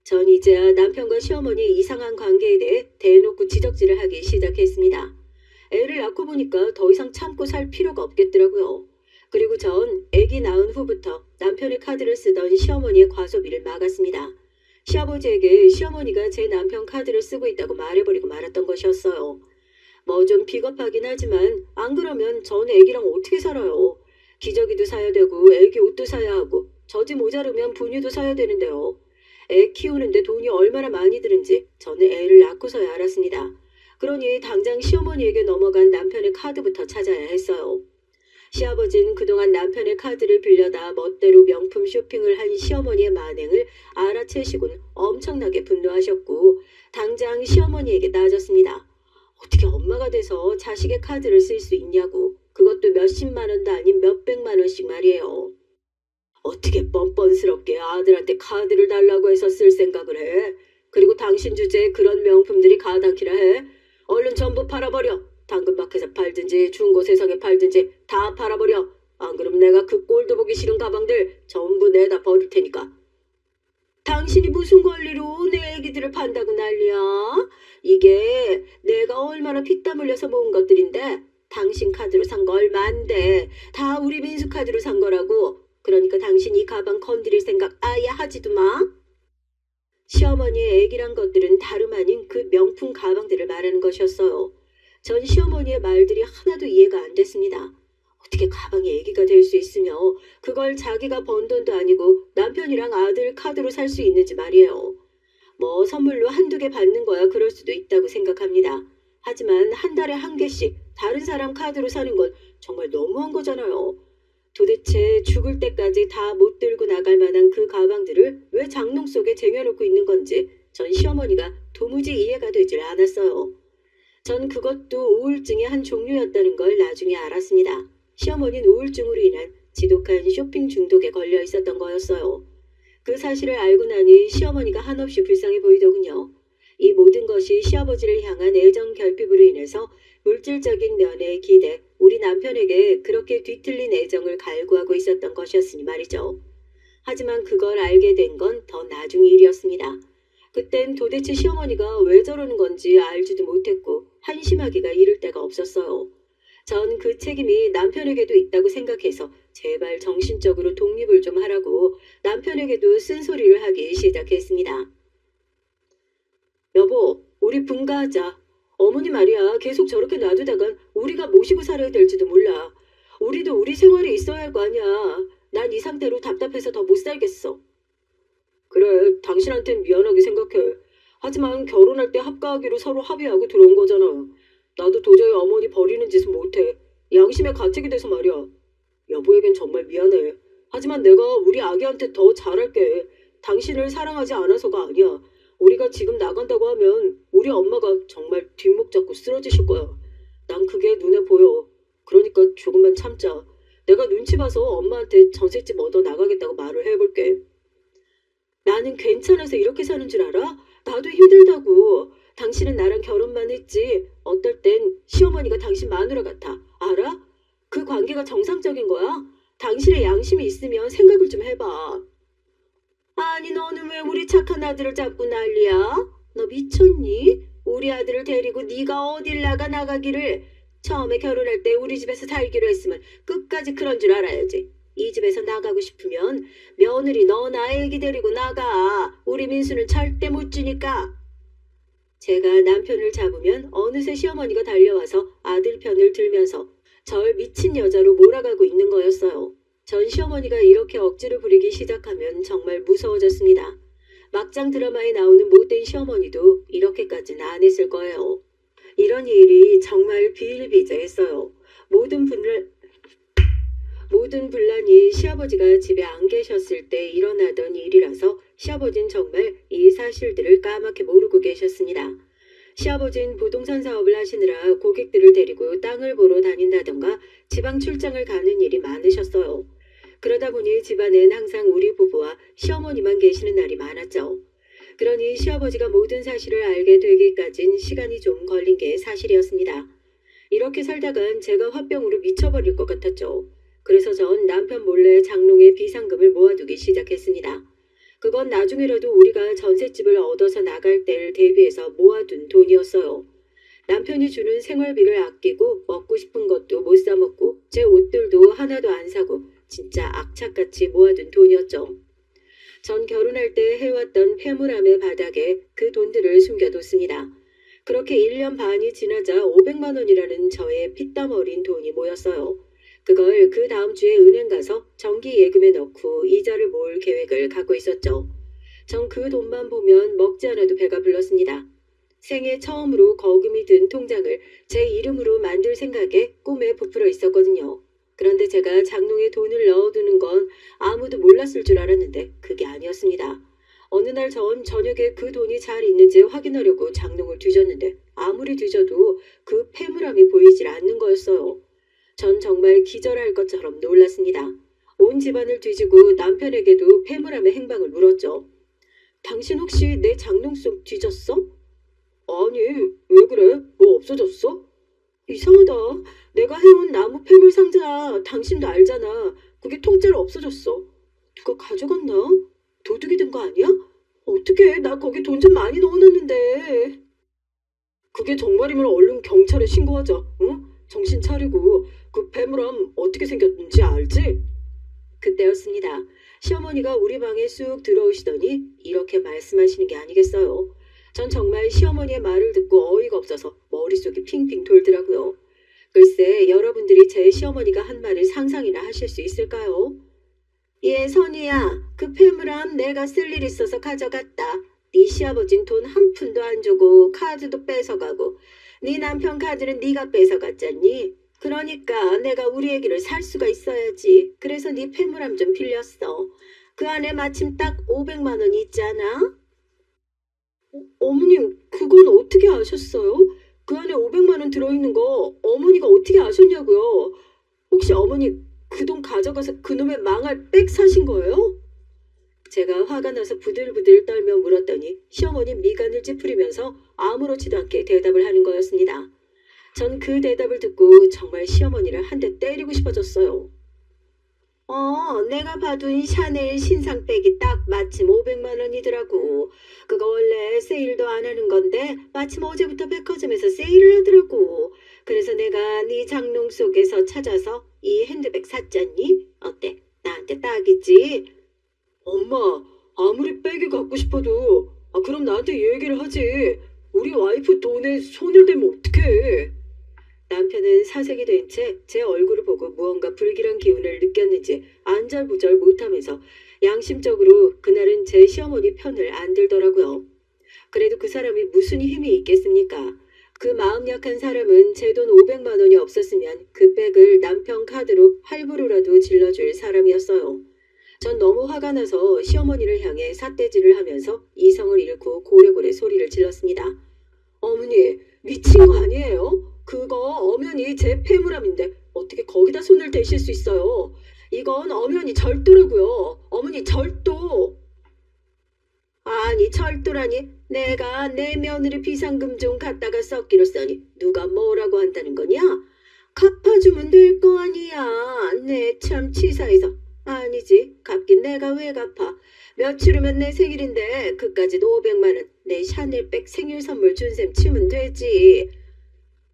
Speaker 1: 전 이제야 남편과 시어머니의 이상한 관계에 대해 대놓고 지적질을 하기 시작했습니다. 애를 낳고 보니까 더 이상 참고 살 필요가 없겠더라고요. 그리고 전 애기 낳은 후부터 남편의 카드를 쓰던 시어머니의 과소비를 막았습니다. 시아버지에게 시어머니가 제 남편 카드를 쓰고 있다고 말해버리고 말았던 것이었어요. 뭐 좀 비겁하긴 하지만 안 그러면 전 애기랑 어떻게 살아요. 기저귀도 사야 되고 애기 옷도 사야 하고 젖이 모자르면 분유도 사야 되는데요. 애 키우는데 돈이 얼마나 많이 드는지 저는 애를 낳고서야 알았습니다. 그러니 당장 시어머니에게 넘어간 남편의 카드부터 찾아야 했어요. 시아버지는 그동안 남편의 카드를 빌려다 멋대로 명품 쇼핑을 한 시어머니의 만행을 알아채시곤 엄청나게 분노하셨고 당장 시어머니에게 따졌습니다. 어떻게 엄마가 돼서 자식의 카드를 쓸 수 있냐고. 그것도 몇십만 원도 아닌 몇백만 원씩 말이에요. 어떻게 뻔뻔스럽게 아들한테 카드를 달라고 해서 쓸 생각을 해? 그리고 당신 주제에 그런 명품들이 가당키나 해? 얼른 전부 팔아버려. 당근마켓에 팔든지 중고세상에 팔든지 다 팔아버려. 안 그럼 내가 그 꼴도 보기 싫은 가방들 전부 내다 버릴 테니까. 당신이 무슨 권리로 내 애기들을 판다고 난리야? 이게 내가 얼마나 피땀 흘려서 모은 것들인데 당신 카드로 산 거 얼만데 다 우리 민수 카드로 산 거라고. 그러니까 당신 이 가방 건드릴 생각 아예 하지도 마. 시어머니의 애기란 것들은 다름 아닌 그 명품 가방들을 말하는 것이었어요. 전 시어머니의 말들이 하나도 이해가 안 됐습니다. 어떻게 가방이 애기가 될 수 있으며 그걸 자기가 번 돈도 아니고 남편이랑 아들 카드로 살 수 있는지 말이에요. 뭐 선물로 한두 개 받는 거야 그럴 수도 있다고 생각합니다. 하지만 한 달에 한 개씩 다른 사람 카드로 사는 건 정말 너무한 거잖아요. 도대체 죽을 때까지 다 못 들고 나갈 만한 그 가방들을 왜 장롱 속에 쟁여놓고 있는 건지 전 시어머니가 도무지 이해가 되질 않았어요. 전 그것도 우울증의 한 종류였다는 걸 나중에 알았습니다. 시어머니는 우울증으로 인한 지독한 쇼핑 중독에 걸려 있었던 거였어요. 그 사실을 알고 나니 시어머니가 한없이 불쌍해 보이더군요. 이 모든 것이 시아버지를 향한 애정 결핍으로 인해서 물질적인 면의 기대, 우리 남편에게 그렇게 뒤틀린 애정을 갈구하고 있었던 것이었으니 말이죠. 하지만 그걸 알게 된 건 더 나중 일이었습니다. 그땐 도대체 시어머니가 왜 저러는 건지 알지도 못했고 한심하기가 이를 데가 없었어요. 전 그 책임이 남편에게도 있다고 생각해서 제발 정신적으로 독립을 좀 하라고 남편에게도 쓴소리를 하기 시작했습니다. 여보, 우리 분가하자. 어머니 말이야, 계속 저렇게 놔두다간 우리가 모시고 살아야 될지도 몰라. 우리도 우리 생활이 있어야 할 거 아니야. 난 이 상태로 답답해서 더 못 살겠어. 그래, 당신한텐 미안하게 생각해. 하지만 결혼할 때 합가하기로 서로 합의하고 들어온 거잖아. 나도 도저히 어머니 버리는 짓은 못해. 양심의 가책이 돼서 말이야. 여보에겐 정말 미안해. 하지만 내가 우리 아기한테 더 잘할게. 당신을 사랑하지 않아서가 아니야. 우리가 지금 나간다고 하면 우리 엄마가 정말 뒷목 잡고 쓰러지실 거야. 난 그게 눈에 보여. 그러니까 조금만 참자. 내가 눈치 봐서 엄마한테 전셋집 얻어 나가겠다고 말을 해볼게. 나는 괜찮아서 이렇게 사는 줄 알아? 나도 힘들다고. 당신은 나랑 결혼만 했지. 어떨 땐 시어머니가 당신 마누라 같아. 알아? 그 관계가 정상적인 거야. 당신의 양심이 있으면 생각을 좀 해봐. 아니 너는 왜 우리 착한 아들을 잡고 난리야? 너 미쳤니? 우리 아들을 데리고 네가 어딜 나가기를. 처음에 결혼할 때 우리 집에서 살기로 했으면 끝까지 그런 줄 알아야지. 이 집에서 나가고 싶으면 며느리 너나 애기 데리고 나가. 우리 민수는 절대 못 주니까. 제가 남편을 잡으면 어느새 시어머니가 달려와서 아들 편을 들면서 절 미친 여자로 몰아가고 있는 거였어요. 전 시어머니가 이렇게 억지를 부리기 시작하면 정말 무서워졌습니다. 막장 드라마에 나오는 못된 시어머니도 이렇게까지는 안 했을 거예요. 이런 일이 정말 비일비재했어요. 모든 분란이 시아버지가 집에 안 계셨을 때 일어나던 일이라서 시아버지는 정말 이 사실들을 까맣게 모르고 계셨습니다. 시아버지는 부동산 사업을 하시느라 고객들을 데리고 땅을 보러 다닌다던가 지방 출장을 가는 일이 많으셨어요. 그러다 보니 집안엔 항상 우리 부부와 시어머니만 계시는 날이 많았죠. 그러니 시아버지가 모든 사실을 알게 되기까진 시간이 좀 걸린 게 사실이었습니다. 이렇게 살다간 제가 화병으로 미쳐버릴 것 같았죠. 그래서 전 남편 몰래 장롱에 비상금을 모아두기 시작했습니다. 그건 나중에라도 우리가 전셋집을 얻어서 나갈 때를 대비해서 모아둔 돈이었어요. 남편이 주는 생활비를 아끼고 먹고 싶은 것도 못 사 먹고 제 옷들도 하나도 안 사고 진짜 악착같이 모아둔 돈이었죠. 전 결혼할 때 해왔던 폐물함의 바닥에 그 돈들을 숨겨뒀습니다. 그렇게 1년 반이 지나자 500만 원이라는 저의 피땀 어린 돈이 모였어요. 그걸 그 다음 주에 은행 가서 정기 예금에 넣고 이자를 모을 계획을 갖고 있었죠. 전 그 돈만 보면 먹지 않아도 배가 불렀습니다. 생애 처음으로 거금이 든 통장을 제 이름으로 만들 생각에 꿈에 부풀어 있었거든요. 그런데 제가 장롱에 돈을 넣어두는 건 아무도 몰랐을 줄 알았는데 그게 아니었습니다. 어느 날 전 저녁에 그 돈이 잘 있는지 확인하려고 장롱을 뒤졌는데 아무리 뒤져도 그 폐물함이 보이질 않는 거였어요. 전 정말 기절할 것처럼 놀랐습니다. 온 집안을 뒤지고 남편에게도 폐물함의 행방을 물었죠. 당신 혹시 내 장롱 속 뒤졌어? 아니, 왜 그래? 뭐 없어졌어? 이상하다. 내가 해온 나무 폐물 상자 당신도 알잖아. 그게 통째로 없어졌어. 누가 가져갔나? 도둑이 든 거 아니야? 어떡해, 나 거기 돈 좀 많이 넣어놨는데. 그게 정말이면 얼른 경찰에 신고하자. 응? 정신 차리고 그 폐물함 어떻게 생겼는지 알지? 그때였습니다. 시어머니가 우리 방에 쑥 들어오시더니 이렇게 말씀하시는 게 아니겠어요. 전 정말 시어머니의 말을 듣고 어이가 없어서 머릿속이 핑핑 돌더라고요. 글쎄 여러분들이 제 시어머니가 한 말을 상상이나 하실 수 있을까요? 예, 선이야. 그 폐물함 내가 쓸 일 있어서 가져갔다. 네 시아버진 돈 한 푼도 안 주고 카드도 뺏어가고 네 남편 카드는 네가 뺏어갔잖니. 그러니까 내가 우리 애기를 살 수가 있어야지. 그래서 네 폐물함 좀 빌렸어. 그 안에 마침 딱 500만 원이 있잖아. 어머님, 그건 어떻게 아셨어요? 그 안에 500만 원 들어있는 거 어머니가 어떻게 아셨냐고요? 혹시 어머니 그 돈 가져가서 그놈의 망할 백 사신 거예요? 제가 화가 나서 부들부들 떨며 물었더니 시어머니 미간을 찌푸리면서 아무렇지도 않게 대답을 하는 거였습니다. 전 그 대답을 듣고 정말 시어머니를 한 대 때리고 싶어졌어요. 내가 봐둔 샤넬 신상백이 딱 마침 500만 원이더라고. 그거 원래 세일도 안 하는 건데 마침 어제부터 백화점에서 세일을 하더라고. 그래서 내가 네 장롱 속에서 찾아서 이 핸드백 샀잖니? 어때? 나한테 딱이지? 엄마, 아무리 백이 갖고 싶어도 그럼 나한테 얘기를 하지. 우리 와이프 돈에 손을 대면 어떡해. 남편은 사색이 된 채 제 얼굴을 보고 무언가 불길한 기운을 느꼈는지 안절부절 못하면서 양심적으로 그날은 제 시어머니 편을 안 들더라고요. 그래도 그 사람이 무슨 힘이 있겠습니까? 그 마음 약한 사람은 제 돈 500만 원이 없었으면 그 백을 남편 카드로 할부로라도 질러줄 사람이었어요. 전 너무 화가 나서 시어머니를 향해 삿대질을 하면서 이성을 잃고 고래고래 소리를 질렀습니다. 어머니, 미친 거 아니에요? 그거 엄연히 제 폐물함인데 어떻게 거기다 손을 대실 수 있어요? 이건 엄연히 절도라고요. 어머니, 절도. 아니, 절도라니. 내가 내 며느리 비상금 좀 갖다가 썼기로 써니 누가 뭐라고 한다는 거냐? 갚아주면 될 거 아니야. 내 참 치사해서. 아니지, 갚긴 내가 왜 갚아. 며칠 후면 내 생일인데 그까지도 500만 원 내 샤넬백 생일 선물 준 셈 치면 되지.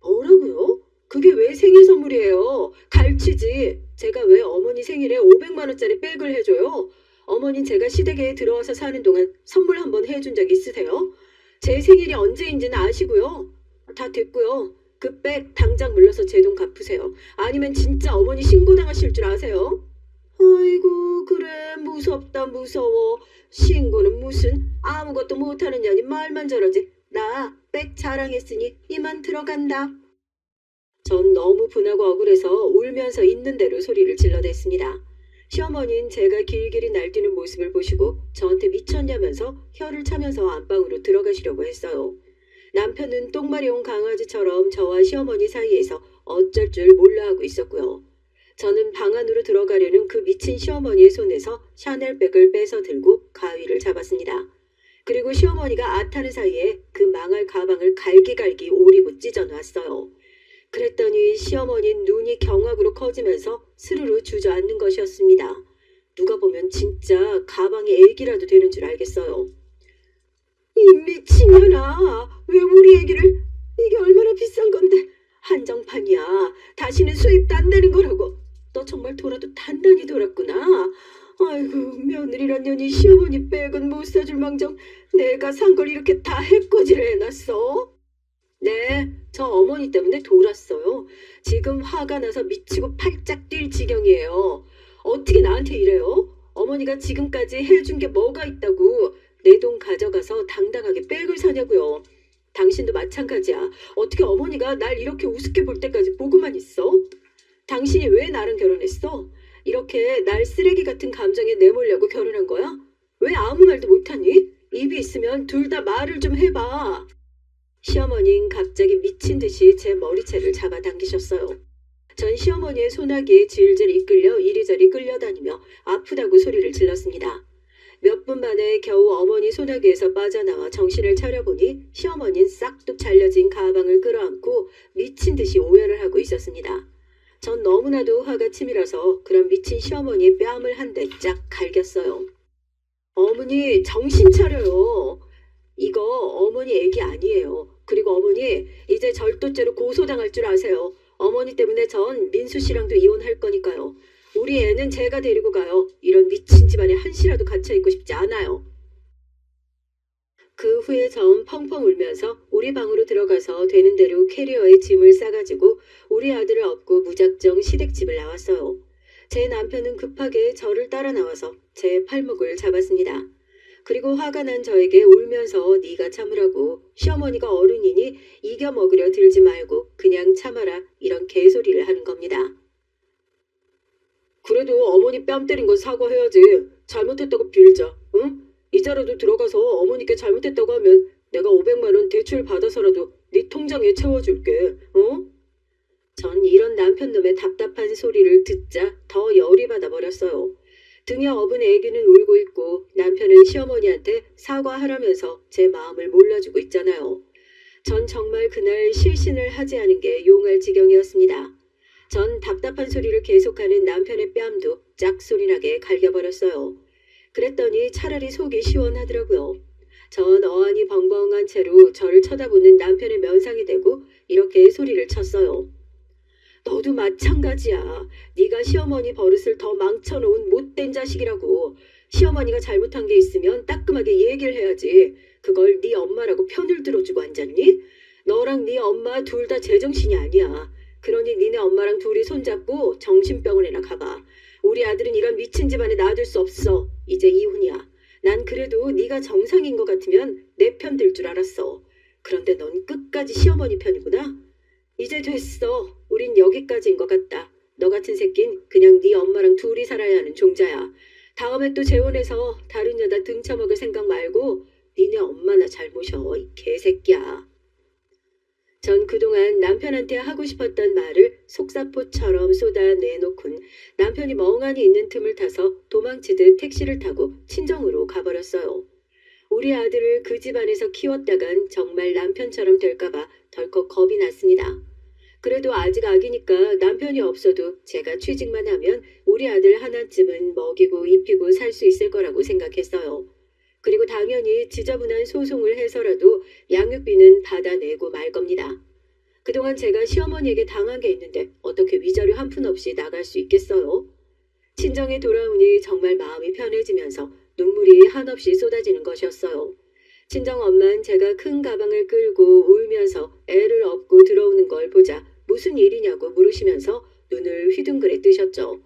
Speaker 1: 뭐라고요? 그게 왜 생일 선물이에요? 갈치지. 제가 왜 어머니 생일에 500만 원짜리 백을 해줘요? 어머닌 제가 시댁에 들어와서 사는 동안 선물 한번 해준 적 있으세요? 제 생일이 언제인지는 아시고요. 다 됐고요. 그 백 당장 물러서 제 돈 갚으세요. 아니면 진짜 어머니 신고당하실 줄 아세요? 아이고, 그래, 무섭다 무서워. 신고는 무슨, 아무것도 못하는 년이 말만 저러지. 나 백 자랑했으니 이만 들어간다. 전 너무 분하고 억울해서 울면서 있는 대로 소리를 질러댔습니다. 시어머니는 제가 길길이 날뛰는 모습을 보시고 저한테 미쳤냐면서 혀를 차면서 안방으로 들어가시려고 했어요. 남편은 똥마려운 강아지처럼 저와 시어머니 사이에서 어쩔 줄 몰라 하고 있었고요. 저는 방 안으로 들어가려는 그 미친 시어머니의 손에서 샤넬백을 뺏어 들고 가위를 잡았습니다. 그리고 시어머니가 아타는 사이에 그 망할 가방을 갈기갈기 오리고 찢어놨어요. 그랬더니 시어머니는 눈이 경악으로 커지면서 스르르 주저앉는 것이었습니다. 누가 보면 진짜 가방이 애기라도 되는 줄 알겠어요. 이 미친년아, 왜 우리 애기를, 이게 얼마나 비싼 건데 한정판이야. 다시는 수입도 안 되는 거라고. 너 정말 돌아도 단단히 돌았구나. 아이고, 며느리란 년이 시어머니 백은 못 사줄 망정 내가 산 걸 이렇게 다 해코지를 해놨어. 네, 저 어머니 때문에 돌았어요. 지금 화가 나서 미치고 팔짝 뛸 지경이에요. 어떻게 나한테 이래요? 어머니가 지금까지 해준 게 뭐가 있다고 내 돈 가져가서 당당하게 백을 사냐고요. 당신도 마찬가지야. 어떻게 어머니가 날 이렇게 우습게 볼 때까지 보고만 있어? 당신이 왜 나랑 결혼했어? 이렇게 날 쓰레기 같은 감정에 내몰려고 결혼한 거야? 왜 아무 말도 못하니? 입이 있으면 둘 다 말을 좀 해봐. 시어머니는 갑자기 미친 듯이 제 머리채를 잡아당기셨어요. 전 시어머니의 소나기에 질질 이끌려 이리저리 끌려다니며 아프다고 소리를 질렀습니다. 몇 분 만에 겨우 어머니 소나기에서 빠져나와 정신을 차려보니 시어머니는 싹둑 잘려진 가방을 끌어안고 미친 듯이 오열을 하고 있었습니다. 전 너무나도 화가 치밀어서 그런 미친 시어머니의 뺨을 한 대 쫙 갈겼어요. 어머니, 정신 차려요. 이거 어머니 애기 아니에요. 그리고 어머니, 이제 절도죄로 고소당할 줄 아세요. 어머니 때문에 전 민수 씨랑도 이혼할 거니까요. 우리 애는 제가 데리고 가요. 이런 미친 집안에 한시라도 갇혀있고 싶지 않아요. 그 후에 전 펑펑 울면서 우리 방으로 들어가서 되는 대로 캐리어에 짐을 싸가지고 우리 아들을 업고 무작정 시댁집을 나왔어요. 제 남편은 급하게 저를 따라 나와서 제 팔목을 잡았습니다. 그리고 화가 난 저에게 울면서 네가 참으라고, 시어머니가 어른이니 이겨 먹으려 들지 말고 그냥 참아라, 이런 개소리를 하는 겁니다. 그래도 어머니 뺨 때린 건 사과해야지. 잘못했다고 빌자, 응? 이자라도 들어가서 어머니께 잘못했다고 하면 내가 500만 원 대출 받아서라도 네 통장에 채워줄게, 어? 전 이런 남편놈의 답답한 소리를 듣자 더 열이 받아버렸어요. 등에 업은 애기는 울고 있고 남편은 시어머니한테 사과하라면서 제 마음을 몰라주고 있잖아요. 전 정말 그날 실신을 하지 않은 게 용할 지경이었습니다. 전 답답한 소리를 계속하는 남편의 뺨도 짝소리나게 갈겨버렸어요. 그랬더니 차라리 속이 시원하더라고요. 전 어안이 벙벙한 채로 저를 쳐다보는 남편의 면상이 되고 이렇게 소리를 쳤어요. 너도 마찬가지야. 네가 시어머니 버릇을 더 망쳐놓은 못된 자식이라고. 시어머니가 잘못한 게 있으면 따끔하게 얘기를 해야지. 그걸 네 엄마라고 편을 들어주고 앉았니? 너랑 네 엄마 둘 다 제정신이 아니야. 그러니 니네 엄마랑 둘이 손잡고 정신병원에나 가봐. 우리 아들은 이런 미친 집안에 놔둘 수 없어. 이제 이혼이야. 난 그래도 네가 정상인 것 같으면 내 편 들 줄 알았어. 그런데 넌 끝까지 시어머니 편이구나. 이제 됐어. 우린 여기까지인 것 같다. 너 같은 새낀 그냥 네 엄마랑 둘이 살아야 하는 종자야. 다음에 또 재혼해서 다른 여자 등쳐먹을 생각 말고 니네 엄마나 잘 모셔, 이 개새끼야. 전 그동안 남편한테 하고 싶었던 말을 속사포처럼 쏟아내놓곤 남편이 멍하니 있는 틈을 타서 도망치듯 택시를 타고 친정으로 가버렸어요. 우리 아들을 그 집안에서 키웠다간 정말 남편처럼 될까봐 덜컥 겁이 났습니다. 그래도 아직 아기니까 남편이 없어도 제가 취직만 하면 우리 아들 하나쯤은 먹이고 입히고 살 수 있을 거라고 생각했어요. 그리고 당연히 지저분한 소송을 해서라도 양육비는 받아내고 말 겁니다. 그동안 제가 시어머니에게 당한 게 있는데 어떻게 위자료 한 푼 없이 나갈 수 있겠어요? 친정에 돌아오니 정말 마음이 편해지면서 눈물이 한없이 쏟아지는 것이었어요. 친정엄만 제가 큰 가방을 끌고 울면서 애를 업고 들어오는 걸 보자 무슨 일이냐고 물으시면서 눈을 휘둥그레 뜨셨죠.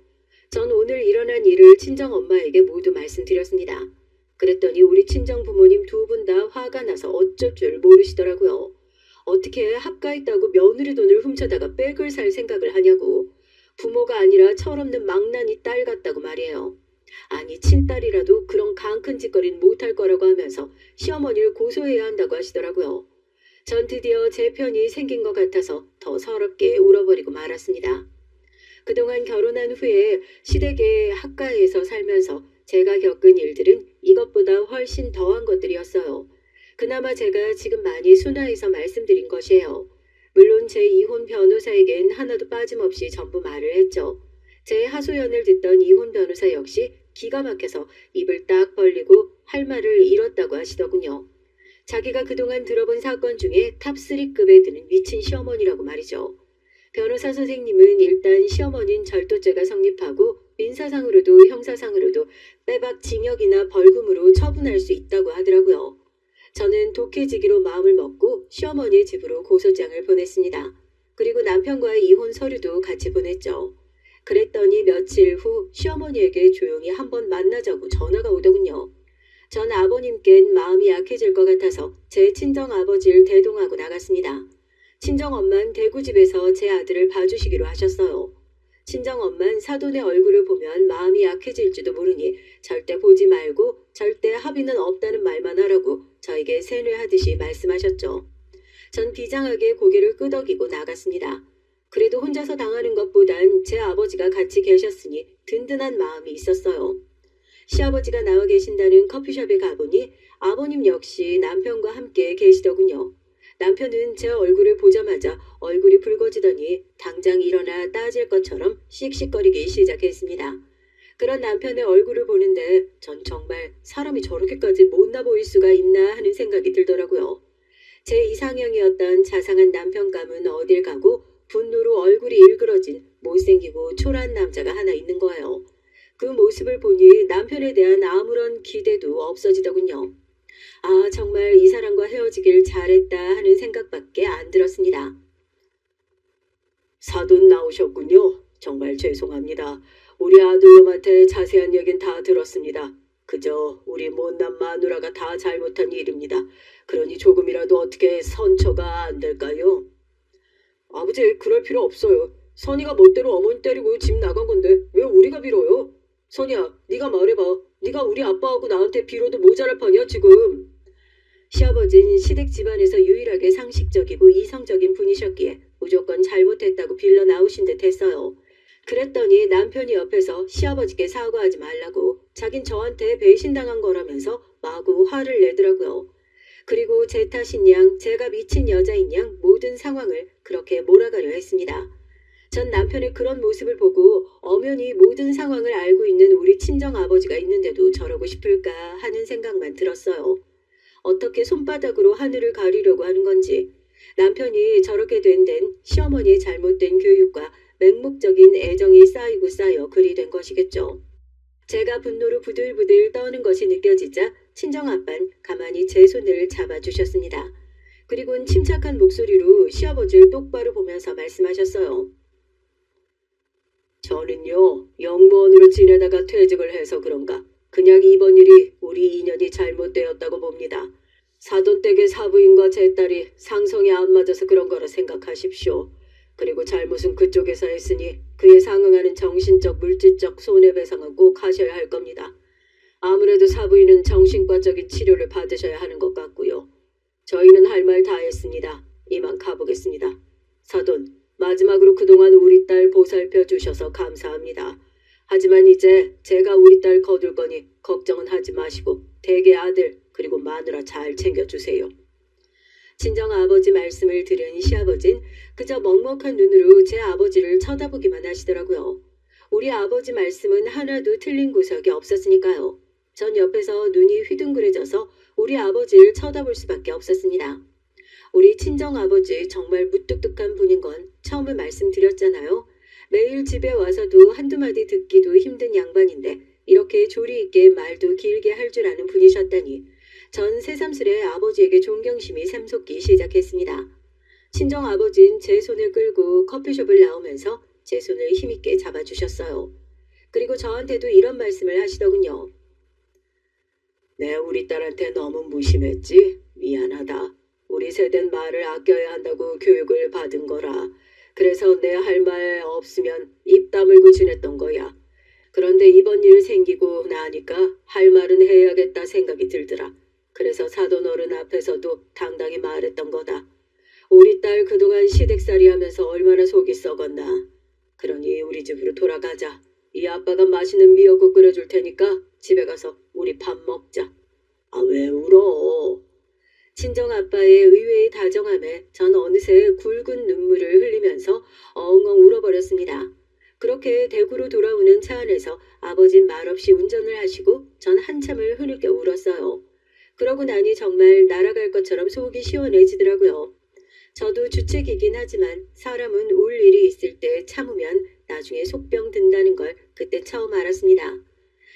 Speaker 1: 전 오늘 일어난 일을 친정엄마에게 모두 말씀드렸습니다. 그랬더니 우리 친정 부모님 두 분 다 화가 나서 어쩔 줄 모르시더라고요. 어떻게 합가했다고 며느리 돈을 훔쳐다가 백을 살 생각을 하냐고. 부모가 아니라 철없는 망나니 딸 같다고 말이에요. 아니 친딸이라도 그런 강큰 짓거리는 못할 거라고 하면서 시어머니를 고소해야 한다고 하시더라고요. 전 드디어 제 편이 생긴 것 같아서 더 서럽게 울어버리고 말았습니다. 그동안 결혼한 후에 시댁의 합가에서 살면서 제가 겪은 일들은 이것보다 훨씬 더한 것들이었어요. 그나마 제가 지금 많이 순화해서 말씀드린 것이에요. 물론 제 이혼 변호사에겐 하나도 빠짐없이 전부 말을 했죠. 제 하소연을 듣던 이혼 변호사 역시 기가 막혀서 입을 딱 벌리고 할 말을 잃었다고 하시더군요. 자기가 그동안 들어본 사건 중에 탑3급에 드는 미친 시어머니라고 말이죠. 변호사 선생님은 일단 시어머니는 절도죄가 성립하고 민사상으로도 형사상으로도 빼박 징역이나 벌금으로 처분할 수 있다고 하더라고요. 저는 독해지기로 마음을 먹고 시어머니의 집으로 고소장을 보냈습니다. 그리고 남편과의 이혼 서류도 같이 보냈죠. 그랬더니 며칠 후 시어머니에게 조용히 한번 만나자고 전화가 오더군요. 전 아버님께는 마음이 약해질 것 같아서 제 친정아버지를 대동하고 나갔습니다. 친정엄만 대구집에서 제 아들을 봐주시기로 하셨어요. 친정엄만 사돈의 얼굴을 보면 마음이 약해질지도 모르니 절대 보지 말고 절대 합의는 없다는 말만 하라고 저에게 세뇌하듯이 말씀하셨죠. 전 비장하게 고개를 끄덕이고 나갔습니다. 그래도 혼자서 당하는 것보단 제 아버지가 같이 계셨으니 든든한 마음이 있었어요. 시아버지가 나와 계신다는 커피숍에 가보니 아버님 역시 남편과 함께 계시더군요. 남편은 제 얼굴을 보자마자 얼굴이 붉어지더니 당장 일어나 따질 것처럼 씩씩거리기 시작했습니다. 그런 남편의 얼굴을 보는데 전 정말 사람이 저렇게까지 못나 보일 수가 있나 하는 생각이 들더라고요. 제 이상형이었던 자상한 남편감은 어딜 가고 분노로 얼굴이 일그러진 못생기고 초라한 남자가 하나 있는 거예요. 그 모습을 보니 남편에 대한 아무런 기대도 없어지더군요. 아, 정말 이 사람과 헤어지길 잘했다 하는 생각밖에 안 들었습니다. 사돈 나오셨군요. 정말 죄송합니다. 우리 아들놈한테 자세한 얘긴 다 들었습니다. 그저 우리 못난 마누라가 다 잘못한 일입니다. 그러니 조금이라도 어떻게 선처가 안 될까요? 아버지, 그럴 필요 없어요. 선이가 멋대로 어머니 때리고 집 나간 건데 왜 우리가 빌어요? 선이야, 네가 말해봐. 네가 우리 아빠하고 나한테 빌어도 모자랄 판이야 지금. 시아버진 시댁 집안에서 유일하게 상식적이고 이성적인 분이셨기에 무조건 잘못했다고 빌러 나오신 듯 했어요. 그랬더니 남편이 옆에서 시아버지께 사과하지 말라고 자긴 저한테 배신당한 거라면서 마구 화를 내더라고요. 그리고 제 탓인 양 제가 미친 여자인 양 모든 상황을 그렇게 몰아가려 했습니다. 전 남편의 그런 모습을 보고 엄연히 모든 상황을 알고 있는 우리 친정아버지가 있는데도 저러고 싶을까 하는 생각만 들었어요. 어떻게 손바닥으로 하늘을 가리려고 하는 건지. 남편이 저렇게 된 데는 시어머니의 잘못된 교육과 맹목적인 애정이 쌓이고 쌓여 그리 된 것이겠죠. 제가 분노로 부들부들 떠는 것이 느껴지자 친정아빤 가만히 제 손을 잡아주셨습니다. 그리고는 침착한 목소리로 시아버지를 똑바로 보면서 말씀하셨어요. 저는요, 영무원으로 지내다가 퇴직을 해서 그런가 그냥 이번 일이 우리 인연이 잘못되었다고 봅니다. 사돈댁의 사부인과 제 딸이 상성이 안 맞아서 그런 거라 생각하십시오. 그리고 잘못은 그쪽에서 했으니 그에 상응하는 정신적, 물질적 손해배상은 꼭 하셔야 할 겁니다. 아무래도 사부인은 정신과적인 치료를 받으셔야 하는 것 같고요. 저희는 할 말 다 했습니다. 이만 가보겠습니다. 사돈, 마지막으로 그동안 우리 딸 보살펴 주셔서 감사합니다. 하지만 이제 제가 우리 딸 거둘 거니 걱정은 하지 마시고 대개 아들 그리고 마누라 잘 챙겨주세요. 친정아버지 말씀을 들은 시아버진 그저 먹먹한 눈으로 제 아버지를 쳐다보기만 하시더라고요. 우리 아버지 말씀은 하나도 틀린 구석이 없었으니까요. 전 옆에서 눈이 휘둥그레져서 우리 아버지를 쳐다볼 수밖에 없었습니다. 우리 친정아버지 정말 무뚝뚝한 분인 건 처음에 말씀드렸잖아요. 매일 집에 와서도 한두 마디 듣기도 힘든 양반인데 이렇게 조리 있게 말도 길게 할 줄 아는 분이셨다니 전 새삼스레 아버지에게 존경심이 샘솟기 시작했습니다. 친정아버진 제 손을 끌고 커피숍을 나오면서 제 손을 힘있게 잡아주셨어요. 그리고 저한테도 이런 말씀을 하시더군요. 내가 우리 딸한테 너무 무심했지? 미안하다. 우리 세대는 말을 아껴야 한다고 교육을 받은 거라. 그래서 내 할 말 없으면 입 다물고 지냈던 거야. 그런데 이번 일 생기고 나니까 할 말은 해야겠다 생각이 들더라. 그래서 사돈 어른 앞에서도 당당히 말했던 거다. 우리 딸 그동안 시댁살이 하면서 얼마나 속이 썩었나. 그러니 우리 집으로 돌아가자. 이 아빠가 맛있는 미역국 끓여줄 테니까 집에 가서 우리 밥 먹자. 아, 왜 울어? 친정아빠의 의외의 다정함에 전 어느새 굵은 눈물을 흘리면서 엉엉 울어버렸습니다. 그렇게 대구로 돌아오는 차 안에서 아버진 말없이 운전을 하시고 전 한참을 흐느껴 울었어요. 그러고 나니 정말 날아갈 것처럼 속이 시원해지더라고요. 저도 주책이긴 하지만 사람은 울 일이 있을 때 참으면 나중에 속병 든다는 걸 그때 처음 알았습니다.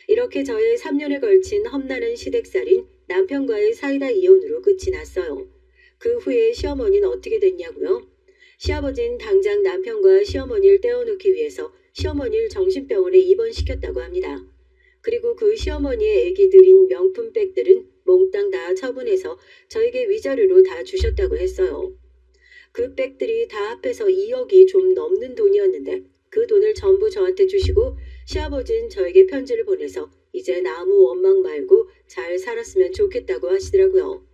Speaker 1: 이렇게 저의 3년에 걸친 험난한 시댁살인 남편과의 사이다 이혼으로 끝이 났어요. 그 후에 시어머니는 어떻게 됐냐고요? 시아버지는 당장 남편과 시어머니를 떼어놓기 위해서 시어머니를 정신병원에 입원시켰다고 합니다. 그리고 그 시어머니의 애기들인 명품백들은 몽땅 다 처분해서 저에게 위자료로 다 주셨다고 했어요. 그 백들이 다 합해서 2억이 좀 넘는 돈이었는데 그 돈을 전부 저한테 주시고 시아버지는 저에게 편지를 보내서 이제 아무 원망 말고 잘 살았으면 좋겠다고 하시더라고요.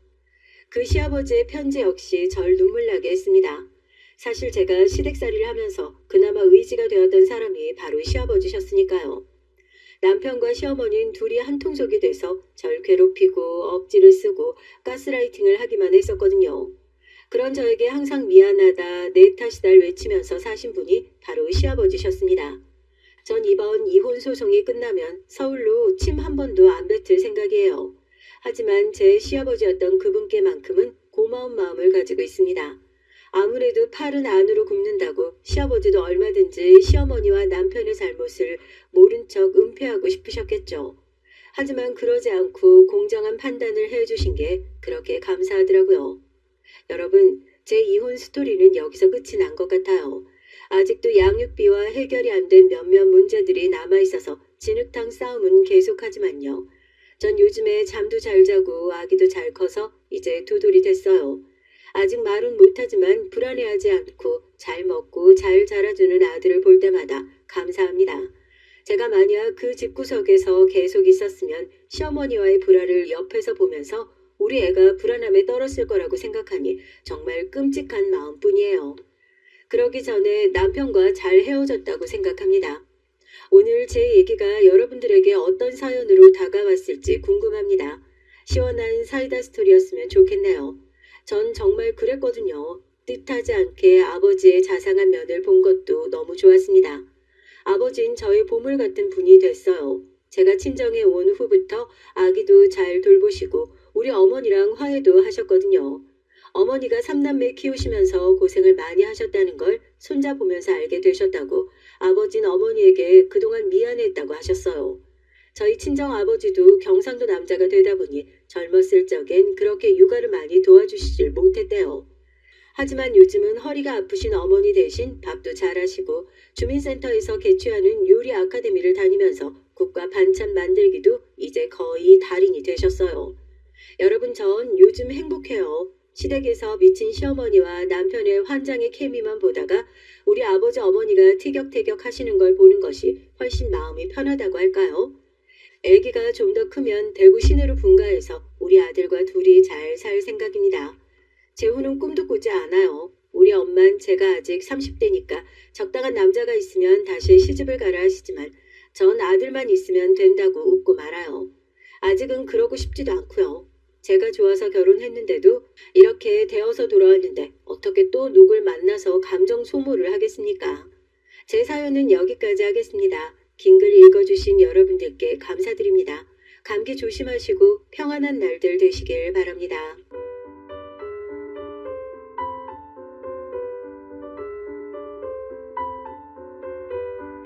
Speaker 1: 그 시아버지의 편지 역시 절 눈물나게 했습니다. 사실 제가 시댁살이를 하면서 그나마 의지가 되었던 사람이 바로 시아버지셨으니까요. 남편과 시어머니는 둘이 한 통속이 돼서 절 괴롭히고 억지를 쓰고 가스라이팅을 하기만 했었거든요. 그런 저에게 항상 미안하다, 내 탓이다를 외치면서 사신 분이 바로 시아버지셨습니다. 전 이번 이혼 소송이 끝나면 서울로 침 한 번도 안 뱉을 생각이에요. 하지만 제 시아버지였던 그분께만큼은 고마운 마음을 가지고 있습니다. 아무래도 팔은 안으로 굽는다고 시아버지도 얼마든지 시어머니와 남편의 잘못을 모른 척 은폐하고 싶으셨겠죠. 하지만 그러지 않고 공정한 판단을 해주신 게 그렇게 감사하더라고요. 여러분, 제 이혼 스토리는 여기서 끝이 난 것 같아요. 아직도 양육비와 해결이 안 된 몇몇 문제들이 남아있어서 진흙탕 싸움은 계속하지만요. 전 요즘에 잠도 잘 자고 아기도 잘 커서 이제 두 돌이 됐어요. 아직 말은 못하지만 불안해하지 않고 잘 먹고 잘 자라주는 아들을 볼 때마다 감사합니다. 제가 만약 그 집구석에서 계속 있었으면 시어머니와의 불화를 옆에서 보면서 우리 애가 불안함에 떨었을 거라고 생각하니 정말 끔찍한 마음뿐이에요. 그러기 전에 남편과 잘 헤어졌다고 생각합니다. 오늘 제 얘기가 여러분들에게 어떤 사연으로 다가왔을지 궁금합니다. 시원한 사이다 스토리였으면 좋겠네요. 전 정말 그랬거든요. 뜻하지 않게 아버지의 자상한 면을 본 것도 너무 좋았습니다. 아버지는 저의 보물 같은 분이 됐어요. 제가 친정에 온 후부터 아기도 잘 돌보시고 우리 어머니랑 화해도 하셨거든요. 어머니가 3남매 키우시면서 고생을 많이 하셨다는 걸 손자 보면서 알게 되셨다고 아버지는 어머니에게 그동안 미안했다고 하셨어요. 저희 친정 아버지도 경상도 남자가 되다 보니 젊었을 적엔 그렇게 육아를 많이 도와주시질 못했대요. 하지만 요즘은 허리가 아프신 어머니 대신 밥도 잘하시고 주민센터에서 개최하는 요리 아카데미를 다니면서 국과 반찬 만들기도 이제 거의 달인이 되셨어요. 여러분, 전 요즘 행복해요. 시댁에서 미친 시어머니와 남편의 환장의 케미만 보다가 우리 아버지 어머니가 티격태격 하시는 걸 보는 것이 훨씬 마음이 편하다고 할까요? 아기가 좀 더 크면 대구 시내로 분가해서 우리 아들과 둘이 잘 살 생각입니다. 재혼은 꿈도 꾸지 않아요. 우리 엄만 제가 아직 30대니까 적당한 남자가 있으면 다시 시집을 가라 하시지만 전 아들만 있으면 된다고 웃고 말아요. 아직은 그러고 싶지도 않고요. 제가 좋아서 결혼했는데도 이렇게 되어서 돌아왔는데 어떻게 또 누굴 만나서 감정 소모를 하겠습니까? 제 사연은 여기까지 하겠습니다. 긴 글 읽어주신 여러분들께 감사드립니다. 감기 조심하시고 평안한 날들 되시길 바랍니다.